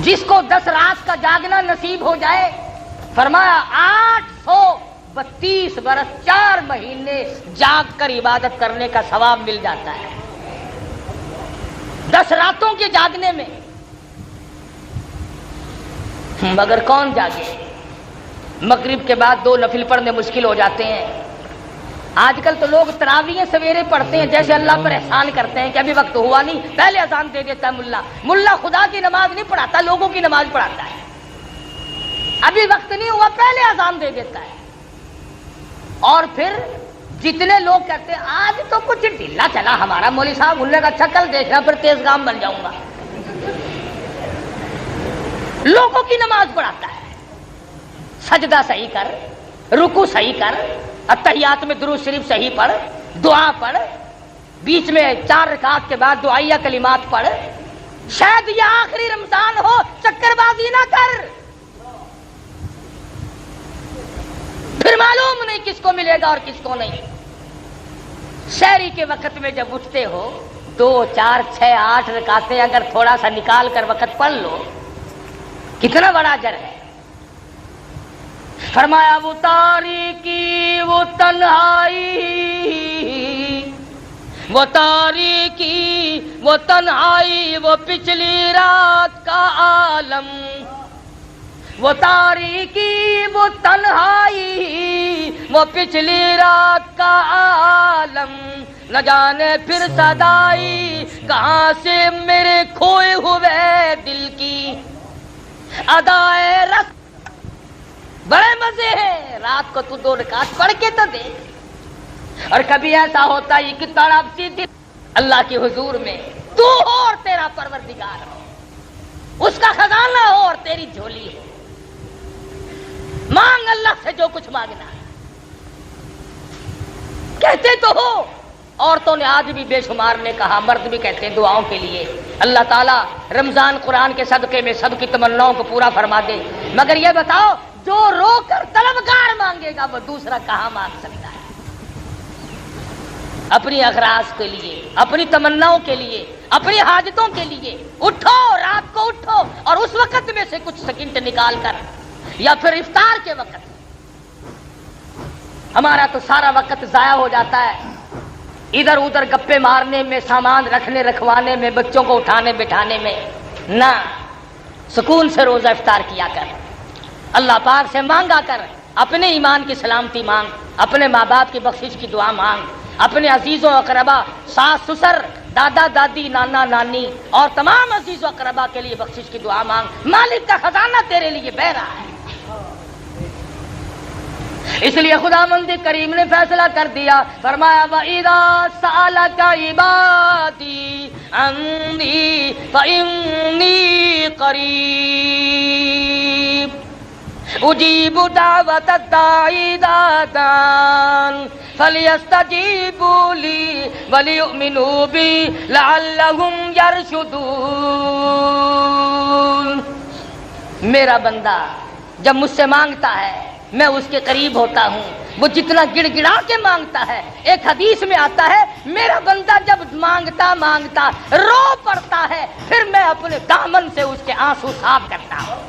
جس کو 10 رات کا جاگنا نصیب ہو جائے، فرمایا 832 برس 4 مہینے جاگ کر عبادت کرنے کا ثواب مل جاتا ہے۔ 10 راتوں کے جاگنے میں، مگر کون جاگے؟ مغرب کے بعد 2 نفل پڑھنے مشکل ہو جاتے ہیں۔ آج کل تو لوگ تراویح سویرے پڑھتے ہیں جیسے اللہ پر احسان کرتے ہیں کہ ابھی وقت ہوا نہیں، پہلے اذان دے دیتا ہے ملا خدا کی نماز نہیں پڑھاتا، لوگوں کی نماز پڑھاتا ہے۔ ابھی وقت نہیں ہوا پہلے اذان دے دیتا ہے۔ اور پھر جتنے لوگ کہتے ہیں آج تو کچھ ڈھیلا چلا ہمارا مولوی صاحب، انہوں نے کہا اچھا کل دیکھنا پھر تیز گام بن جاؤں گا، لوگوں کی نماز پڑھاتا ہے۔ سجدہ صحیح کر، رکوع صحیح کر، اتحیات میں درود شریف صحیح پڑھ، دعا پڑھ، بیچ میں 4 رکعت کے بعد دعائیہ کلمات پڑھ، شاید یہ آخری رمضان ہو، چکر بازی نہ کر، پھر معلوم نہیں کس کو ملے گا اور کس کو نہیں۔ سحری کے وقت میں جب اٹھتے ہو 2 4 6 8 رکعتیں اگر تھوڑا سا نکال کر وقت پڑھ لو، کتنا بڑا اجر ہے۔ فرمایا وہ تاریکی وہ تنہائی، وہ تاریکی وہ تنہائی، وہ پچھلی رات کا عالم، وہ تاریکی وہ تنہائی، وہ پچھلی رات کا عالم، نہ جانے پھر صدائی کہاں سے میرے کھوئے ہوئے دل کی ادائے رس۔ بڑے مزے ہیں، رات کو تو 2 رکعت پڑھ کے تو دے۔ اور کبھی ایسا ہوتا ہے کہ تڑپتی دل اللہ کے حضور میں تو ہو اور تیرا پروردگار ہو، اس کا خزانہ ہو اور تیری جھولی ہے، مانگ اللہ سے جو کچھ مانگنا ہے۔ کہتے تو ہو، عورتوں نے آج بھی بے شمار نے کہا، مرد بھی کہتے ہیں دعاؤں کے لیے اللہ تعالیٰ رمضان قرآن کے صدقے میں سب کی تمناؤں کو پورا فرما دے، مگر یہ بتاؤ جو رو کر طلبگار مانگے گا وہ دوسرا کہاں مانگ سکتا ہے؟ اپنی اغراض کے لیے، اپنی تمناؤں کے لیے، اپنی حاجتوں کے لیے اٹھو، رات کو اٹھو اور اس وقت میں سے کچھ سیکنڈ نکال کر، یا پھر افطار کے وقت۔ ہمارا تو سارا وقت ضائع ہو جاتا ہے ادھر ادھر گپے مارنے میں، سامان رکھنے رکھوانے میں، بچوں کو اٹھانے بٹھانے میں۔ نہ، سکون سے روزہ افطار کیا کر، اللہ پاک سے مانگا کر، اپنے ایمان کی سلامتی مانگ، اپنے ماں باپ کی بخشش کی دعا مانگ، اپنے عزیزوں اقربا، ساس سسر، دادا دادی، نانا نانی اور تمام عزیز و اقربا کے لیے بخشش کی دعا مانگ۔ مالک کا خزانہ تیرے لیے بہ رہا ہے۔ اس لیے خداوند کریم نے فیصلہ کر دیا، فرمایا وَإِذَا سَأَلَكَ عِبَادِي عَنِّي فَإِنِّي قَرِيبٌ أُجِيبُ دَعْوَةَ الدَّاعِ إِذَا دَعَانِ فَلْيَسْتَجِيبُوا لِي وَلْيُؤْمِنُوا بِي لَعَلَّهُمْ يَرْشُدُونَ۔ میرا بندہ جب مجھ سے مانگتا ہے میں اس کے قریب ہوتا ہوں، وہ جتنا گڑ گڑا کے مانگتا ہے۔ ایک حدیث میں آتا ہے میرا بندہ جب مانگتا مانگتا رو پڑتا ہے، پھر میں اپنے دامن سے اس کے آنسو صاف کرتا ہوں۔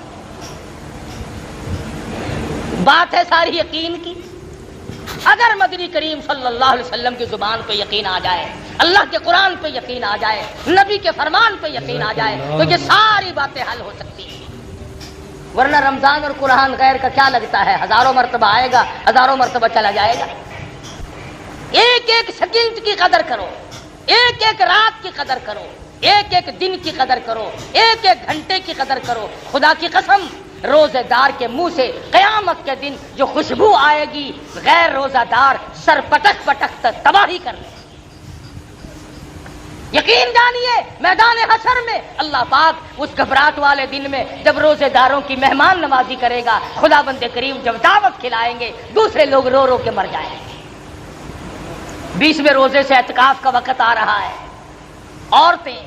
بات ہے ساری یقین کی۔ اگر مدنی کریم صلی اللہ علیہ وسلم کی زبان پہ یقین آ جائے، اللہ کے قرآن پہ یقین آ جائے، نبی کے فرمان پہ یقین آ جائے تو یہ ساری باتیں حل ہو سکتی ہیں۔ ورنہ رمضان اور قرآن غیر کا کیا لگتا ہے؟ ہزاروں مرتبہ آئے گا، ہزاروں مرتبہ چلا جائے گا۔ ایک ایک سیکنڈ کی قدر کرو، ایک ایک رات کی قدر کرو، ایک ایک دن کی قدر کرو، ایک ایک گھنٹے کی قدر کرو۔ خدا کی قسم روزے دار کے منہ سے قیامت کے دن جو خوشبو آئے گی، غیر روزہ دار سر پٹک پٹک تباہی کر لے۔ یقین جانیے میدان حشر میں اللہ پاک اس گھبراہٹ والے دن میں جب روزے داروں کی مہمان نوازی کرے گا، خدا بند کریم جب دعوت کھلائیں گے دوسرے لوگ رو رو کے مر جائیں گے۔ 20ویں روزے سے اعتکاف کا وقت آ رہا ہے۔ عورتیں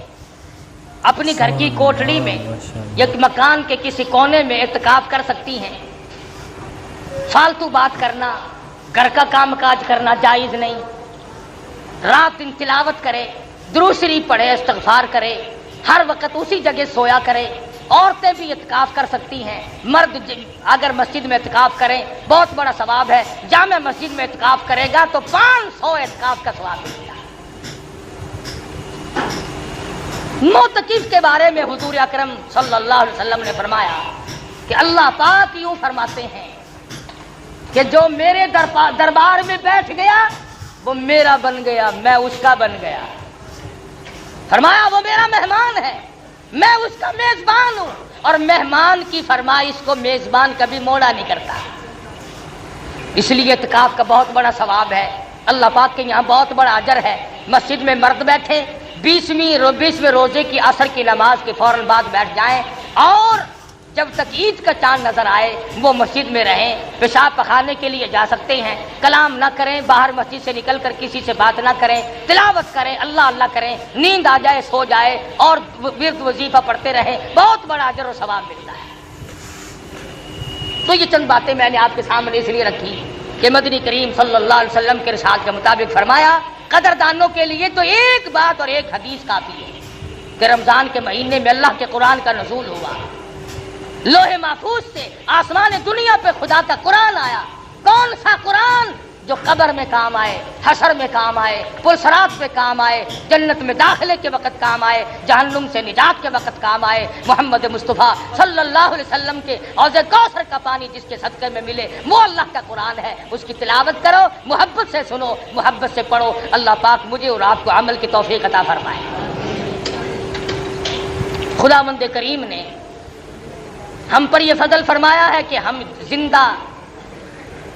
اپنی گھر کی کوٹڑی میں یا مکان کے کسی کونے میں اعتکاف کر سکتی ہیں۔ فالتو بات کرنا، گھر کا کام کاج کرنا جائز نہیں۔ رات دن تلاوت کرے، درود شریف پڑھے، استغفار کرے، ہر وقت اسی جگہ سویا کرے۔ عورتیں بھی اعتکاف کر سکتی ہیں۔ مرد اگر مسجد میں اعتکاف کریں بہت بڑا ثواب ہے۔ جامع مسجد میں اعتکاف کرے گا تو 500 اعتکاف کا ثواب ملے گا۔ معتکف کے بارے میں حضور اکرم صلی اللہ علیہ وسلم نے فرمایا کہ اللہ پاک یوں فرماتے ہیں کہ جو میرے دربار میں بیٹھ گیا وہ میرا بن گیا، میں اس کا بن گیا۔ فرمایا وہ میرا مہمان ہے، میں اس کا میزبان ہوں، اور مہمان کی فرمائش کو میزبان کبھی موڑا نہیں کرتا۔ اس لیے اعتکاف کا بہت بڑا ثواب ہے، اللہ پاک کے یہاں بہت بڑا اجر ہے۔ مسجد میں مرد بیٹھے 20ویں روزے کی عصر کی نماز کے فوراً بعد بیٹھ جائیں، اور جب تک عید کا چاند نظر آئے وہ مسجد میں رہیں، پیشاب پخانے کے لیے جا سکتے ہیں، کلام نہ کریں، باہر مسجد سے نکل کر کسی سے بات نہ کریں، تلاوت کریں، اللہ اللہ کریں، نیند آ جائے سو جائے اور ورد وظیفہ پڑھتے رہیں، بہت بڑا اجر و ثواب ملتا ہے۔ تو یہ چند باتیں میں نے آپ کے سامنے اس لیے رکھی کہ مدنی کریم صلی اللہ علیہ وسلم کے ارشاد کے مطابق فرمایا قدردانوں کے لیے تو ایک بات اور ایک حدیث کافی ہے کہ رمضان کے مہینے میں اللہ کے قرآن کا نزول ہوا، لوح محفوظ سے آسمان دنیا پہ خدا کا قرآن آیا۔ کون سا قرآن؟ جو قبر میں کام آئے، حشر میں کام آئے، پلسرات پہ کام آئے، جنت میں داخلے کے وقت کام آئے، جہنم سے نجات کے وقت کام آئے۔ محمد مصطفیٰ صلی اللہ علیہ وسلم کے حوض کوثر کا پانی جس کے صدقے میں ملے وہ اللہ کا قرآن ہے، اس کی تلاوت کرو، محبت سے سنو، محبت سے پڑھو۔ اللہ پاک مجھے اور آپ کو عمل کی توفیق عطا فرمائے۔ خداوند کریم نے ہم پر یہ فضل فرمایا ہے کہ ہم زندہ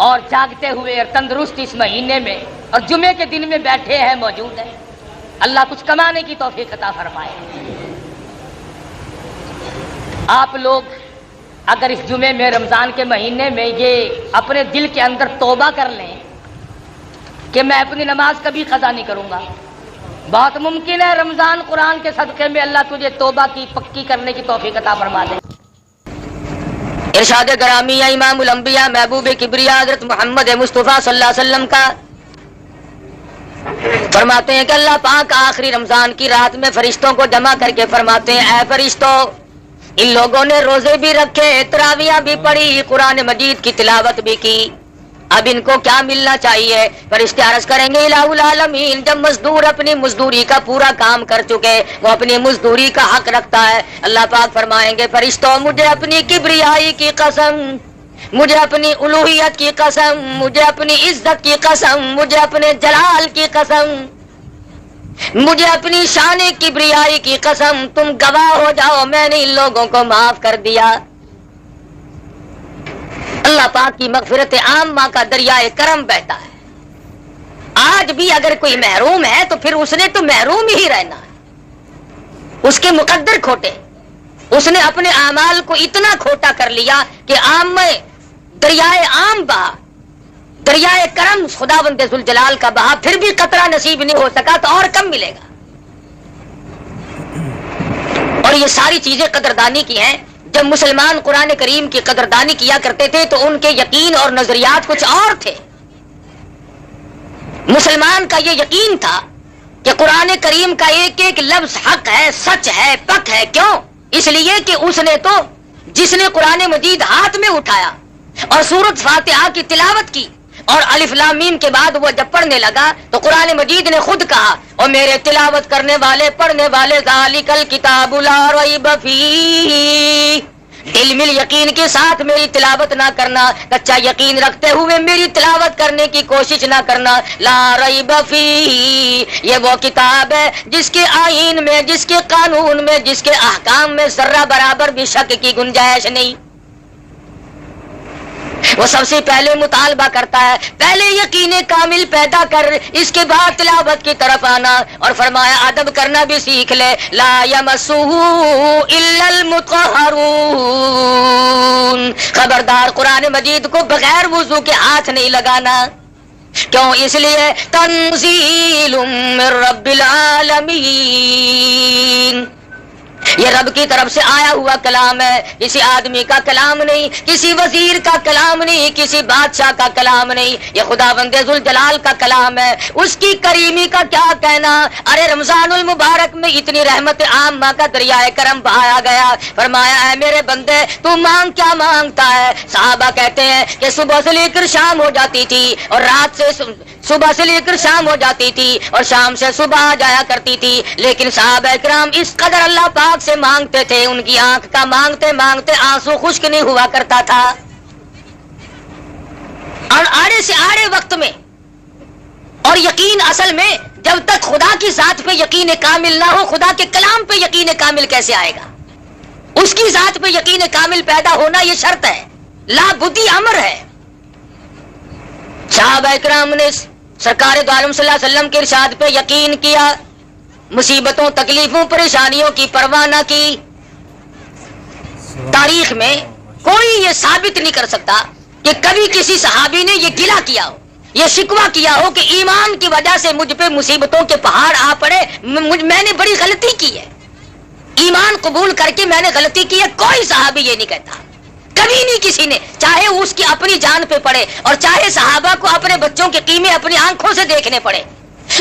اور جاگتے ہوئے اور تندرست اس مہینے میں اور جمعے کے دن میں بیٹھے ہیں، موجود ہیں۔ اللہ کچھ کمانے کی توفیق عطا فرمائے۔ آپ لوگ اگر اس جمعے میں رمضان کے مہینے میں یہ اپنے دل کے اندر توبہ کر لیں کہ میں اپنی نماز کبھی قضا نہیں کروں گا، بہت ممکن ہے رمضان قرآن کے صدقے میں اللہ تجھے توبہ کی پکی کرنے کی توفیق عطا فرما دے۔ ارشاد گرامی امام الانبیاء محبوب کبریا حضرت محمد مصطفیٰ صلی اللہ علیہ وسلم کا فرماتے ہیں کہ اللہ پاک آخری رمضان کی رات میں فرشتوں کو جمع کر کے فرماتے ہیں اے فرشتوں، ان لوگوں نے روزے بھی رکھے، تراویحیں بھی پڑھی، قرآن مجید کی تلاوت بھی کی، اب ان کو کیا ملنا چاہیے؟ فرشتے عرض کریں گے الہ العالمین، جب مزدور اپنی مزدوری کا پورا کام کر چکے وہ اپنی مزدوری کا حق رکھتا ہے۔ اللہ پاک فرمائیں گے فرشتوں مجھے اپنی کبریائی کی قسم، مجھے اپنی الوہیت کی قسم، مجھے اپنی عزت کی قسم، مجھے اپنے جلال کی قسم، مجھے اپنی شان کبریائی کی قسم، تم گواہ ہو جاؤ میں نے ان لوگوں کو معاف کر دیا۔ اللہ پاک کی مغفرت عامہ کا دریائے کرم بہتا ہے۔ آج بھی اگر کوئی محروم ہے تو پھر اس نے تو محروم ہی رہنا ہے، اس کے مقدر کھوٹے، اس نے اپنے اعمال کو اتنا کھوٹا کر لیا کہ عام میں دریائے عام بہا، دریائے کرم خداوند ذوالجلال کا بہا، پھر بھی قطرہ نصیب نہیں ہو سکا تو اور کم ملے گا۔ اور یہ ساری چیزیں قدردانی کی ہیں۔ جب مسلمان قرآن کریم کی قدردانی کیا کرتے تھے تو ان کے یقین اور نظریات کچھ اور تھے۔ مسلمان کا یہ یقین تھا کہ قرآن کریم کا ایک ایک لفظ حق ہے، سچ ہے، پک ہے۔ کیوں؟ اس لیے کہ اس نے تو جس نے قرآن مجید ہاتھ میں اٹھایا اور سورۃ فاتحہ کی تلاوت کی اور الف لام میم کے بعد وہ جب پڑھنے لگا تو قرآن مجید نے خود کہا اور میرے تلاوت کرنے والے پڑھنے والے ذالک الکتاب لا ریب فیہ، دل میں یقین کے ساتھ میری تلاوت نہ کرنا، کچا یقین رکھتے ہوئے میری تلاوت کرنے کی کوشش نہ کرنا۔ لا ریب فیہ، یہ وہ کتاب ہے جس کے آئین میں، جس کے قانون میں، جس کے احکام میں ذرہ برابر بھی شک کی گنجائش نہیں۔ وہ سب سے پہلے مطالبہ کرتا ہے پہلے یقین کامل پیدا کر، اس کے بعد تلاوت کی طرف آنا، اور فرمایا ادب کرنا بھی سیکھ لے۔ لا یمسہ الا المطہرون، خبردار قرآن مجید کو بغیر وضو کے ہاتھ نہیں لگانا۔ کیوں؟ اس لیے تنزیل من رب العالمین، یہ رب کی طرف سے آیا ہوا کلام ہے، کسی آدمی کا کلام نہیں، کسی وزیر کا کلام نہیں، کسی بادشاہ کا کلام نہیں، یہ خداوند ذوالجلال کا کلام ہے۔ اس کی کریمی کا کیا کہنا؟ ارے رمضان المبارک میں اتنی رحمت عامہ کا دریائے کرم بہایا گیا، فرمایا اے میرے بندے تو مانگ کیا مانگتا ہے؟ صحابہ کہتے ہیں کہ صبح سے لے کر شام ہو جاتی تھی اور رات سے صبح سے لے کر شام ہو جاتی تھی اور شام سے صبح آ جایا کرتی تھی، لیکن صحابہ کرام اس قدر اللہ پاک سے مانگتے تھے، ان کی آنکھ کا مانگتے مانگتے آنسو خشک نہیں ہوا کرتا تھا۔ اور آڑے سے آڑے وقت میں، اور یقین اصل میں جب تک خدا کی ذات پہ یقین کامل نہ ہو خدا کے کلام پہ یقین کامل کیسے آئے گا؟ اس کی ذات پہ یقین کامل پیدا ہونا یہ شرط ہے، لا بدی امر ہے۔ صحابہ کرام نے سرکار دو عالم صلی اللہ علیہ وسلم کے ارشاد پہ یقین کیا، مصیبتوں تکلیفوں پریشانیوں کی پرواہ نہ کی۔ تاریخ میں کوئی یہ ثابت نہیں کر سکتا کہ کبھی کسی صحابی نے یہ گلہ کیا ہو، یہ شکوہ کیا ہو کہ ایمان کی وجہ سے مجھ پہ مصیبتوں کے پہاڑ آ پڑے، میں نے بڑی غلطی کی ہے، ایمان قبول کر کے میں نے غلطی کی ہے۔ کوئی صحابی یہ نہیں کہتا، کبھی نہیں کسی نے، چاہے اس کی اپنی جان پہ پڑے اور چاہے صحابہ کو اپنے بچوں کے قیمے اپنی آنکھوں سے دیکھنے پڑے،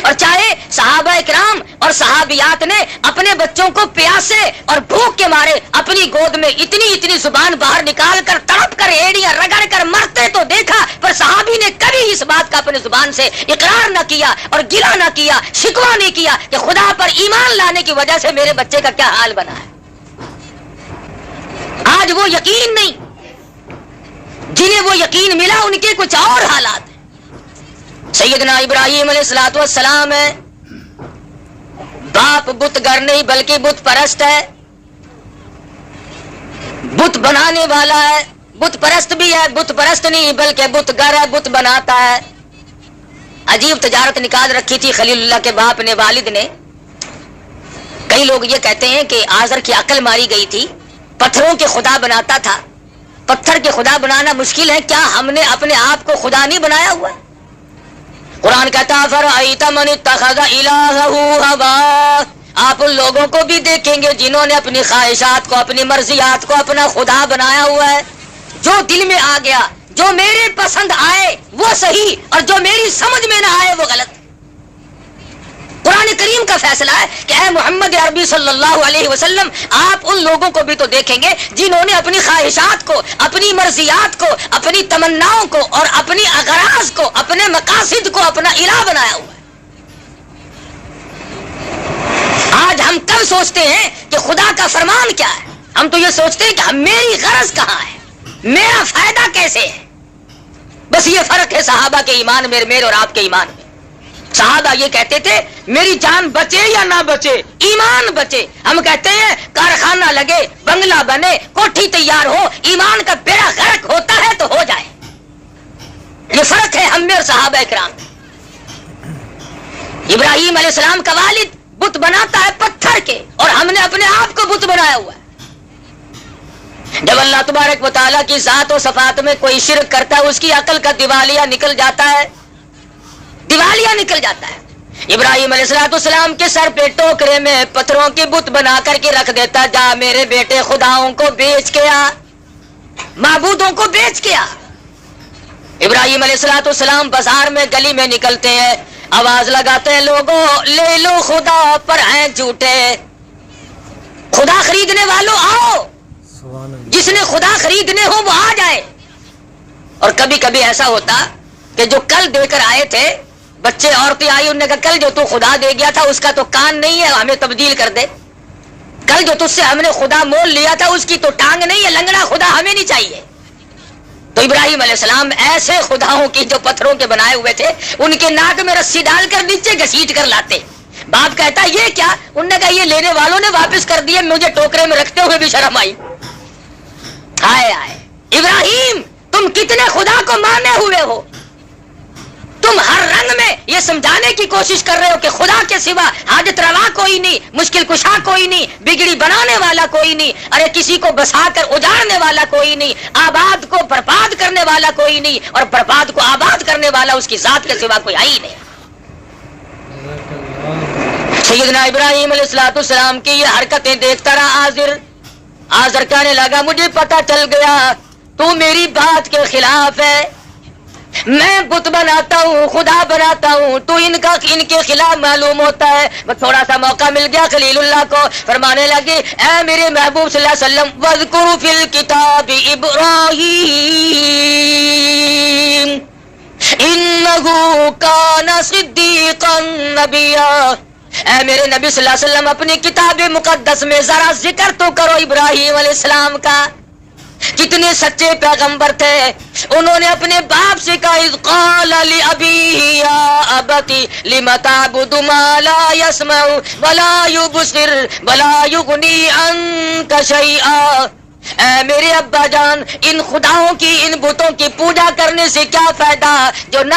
اور چاہے صحابہ اکرام اور صحابیات نے اپنے بچوں کو پیاسے اور بھوک کے مارے اپنی گود میں اتنی زبان باہر نکال کر تڑپ کر ایڑیاں رگڑ کر مرتے تو دیکھا، پر صحابی نے کبھی اس بات کا اپنے زبان سے اقرار نہ کیا اور گلہ نہ کیا، شکوہ نہیں کیا کہ خدا پر ایمان لانے کی وجہ سے میرے بچے کا کیا حال بنا ہے۔ آج وہ یقین نہیں، جنہیں وہ یقین ملا ان کے کچھ اور حالات ہیں۔ سیدنا ابراہیم علیہ الصلوۃ والسلام ہے، باپ بت گر نہیں بلکہ بت پرست ہے، بت بنانے والا ہے، بت پرست بھی ہے، بت پرست نہیں بلکہ بت گر ہے، بت بناتا ہے۔ عجیب تجارت نکال رکھی تھی خلیل اللہ کے باپ نے، والد نے۔ کئی لوگ یہ کہتے ہیں کہ آزر کی عقل ماری گئی تھی، پتھروں کے خدا بناتا تھا۔ پتھر کے خدا بنانا مشکل ہے، کیا ہم نے اپنے آپ کو خدا نہیں بنایا ہوا ہے؟ قرآن کہتا فرأیت من اتخذ الہہ ہواہ، آپ ان لوگوں کو بھی دیکھیں گے جنہوں نے اپنی خواہشات کو، اپنی مرضیات کو اپنا خدا بنایا ہوا ہے۔ جو دل میں آ گیا، جو میرے پسند آئے وہ صحیح، اور جو میری سمجھ میں نہ آئے وہ غلط۔ قرآن کریم کا فیصلہ ہے کہ اے محمد عربی صلی اللہ علیہ وسلم، آپ ان لوگوں کو بھی تو دیکھیں گے جنہوں نے اپنی خواہشات کو، اپنی مرضیات کو، اپنی تمناؤں کو اور اپنی اغراض کو، اپنے مقاصد کو اپنا الہ بنایا ہوا ہے۔ آج ہم کب سوچتے ہیں کہ خدا کا فرمان کیا ہے؟ ہم تو یہ سوچتے ہیں کہ میری غرض کہاں ہے، میرا فائدہ کیسے ہے۔ بس یہ فرق ہے صحابہ کے ایمان میں، میرے اور آپ کے ایمان میں۔ صحابہ یہ کہتے تھے میری جان بچے یا نہ بچے، ایمان بچے۔ ہم کہتے ہیں کارخانہ لگے، بنگلہ بنے، کوٹھی تیار ہو، ایمان کا بیڑا غرق ہوتا ہے تو ہو جائے۔ یہ فرق ہے ہم میں اور صحابہ کرام۔ ابراہیم علیہ السلام کا والد بت بناتا ہے پتھر کے، اور ہم نے اپنے آپ کو بت بنایا ہوا ہے۔ جب اللہ تبارک و تعالیٰ کی ذات و صفات میں کوئی شرک کرتا ہے، اس کی عقل کا دیوالیہ نکل جاتا ہے، دیوالیہ نکل جاتا ہے۔ ابراہیم علیہ السلام کے سر پہ ٹوکرے میں پتھروں کی بت بنا کر کے رکھ دیتا، جا میرے بیٹے خداؤں کو بیچ کے آ، معبودوں کو بیچ کے آ۔ ابراہیم علیہ السلام بازار میں گلی میں نکلتے ہیں، آواز لگاتے ہیں لوگوں لے لو خدا پر ہیں جھوٹے، خدا خریدنے والوں آؤ، جس نے خدا خریدنے ہو وہ آ جائے۔ اور کبھی کبھی ایسا ہوتا کہ جو کل دے کر آئے تھے بچے، عورتیں آئی، انہوں نے کہا کل جو تو خدا دے گیا تھا اس کا تو کان نہیں ہے، ہمیں تبدیل کر دے۔ کل جو تجھ سے ہم نے خدا مول لیا تھا اس کی تو ٹانگ نہیں ہے، لنگڑا خدا ہمیں نہیں چاہیے۔ تو ابراہیم علیہ السلام ایسے خداؤں کی جو پتھروں کے بنائے ہوئے تھے ان کے ناک میں رسی ڈال کر نیچے گھسیٹ کر لاتے۔ باپ کہتا یہ کیا؟ انہوں نے کہا یہ لینے والوں نے واپس کر دیے، مجھے ٹوکرے میں رکھتے ہوئے بھی شرم آئی۔ آئے آئے ابراہیم، تم کتنے خدا کو مانے ہوئے ہو؟ تم ہر رنگ میں یہ سمجھانے کی کوشش کر رہے ہو کہ خدا کے سوا حاجت روا کوئی نہیں، مشکل کشا کوئی نہیں، بگڑی بنانے والا کوئی نہیں، ارے کسی کو بسا کر اجاڑنے والا کوئی نہیں، آباد کو برباد کرنے والا کوئی نہیں، اور برباد کو آباد کرنے والا اس کی ذات کے سوا کوئی ہے ہی نہیں۔ سیدنا ابراہیم علیہ السلام کی یہ حرکتیں دیکھتا رہا آزر کہنے لگا مجھے پتا چل گیا تو میری بات کے خلاف ہے، میں بت بناتا ہوں، خدا بناتا ہوں، تو ان کے خلاف معلوم ہوتا ہے۔ بس تھوڑا سا موقع مل گیا خلیل اللہ کو، فرمانے لگے اے میرے محبوب صلی اللہ علیہ وسلم وَاذْكُرْ فِي الْكِتَابِ إِبْرَاهِيمَ إِنَّهُ كَانَ صِدِّيقًا نَبِيًّا۔ اے میرے نبی صلی اللہ علیہ وسلم اپنی کتاب مقدس میں ذرا ذکر تو کرو ابراہیم علیہ السلام کا، کتنے سچے پیغمبر تھے۔ انہوں نے اپنے باپ سے کہا اذ قال لأبیہ یا ابتی لم تعبد ما لا يسمع ولا يبصر ولا يغنی عنک شیئا۔ اے میرے ابا جان، ان خداؤں کی، ان بتوں کی پوجا کرنے سے کیا فائدہ جو نہ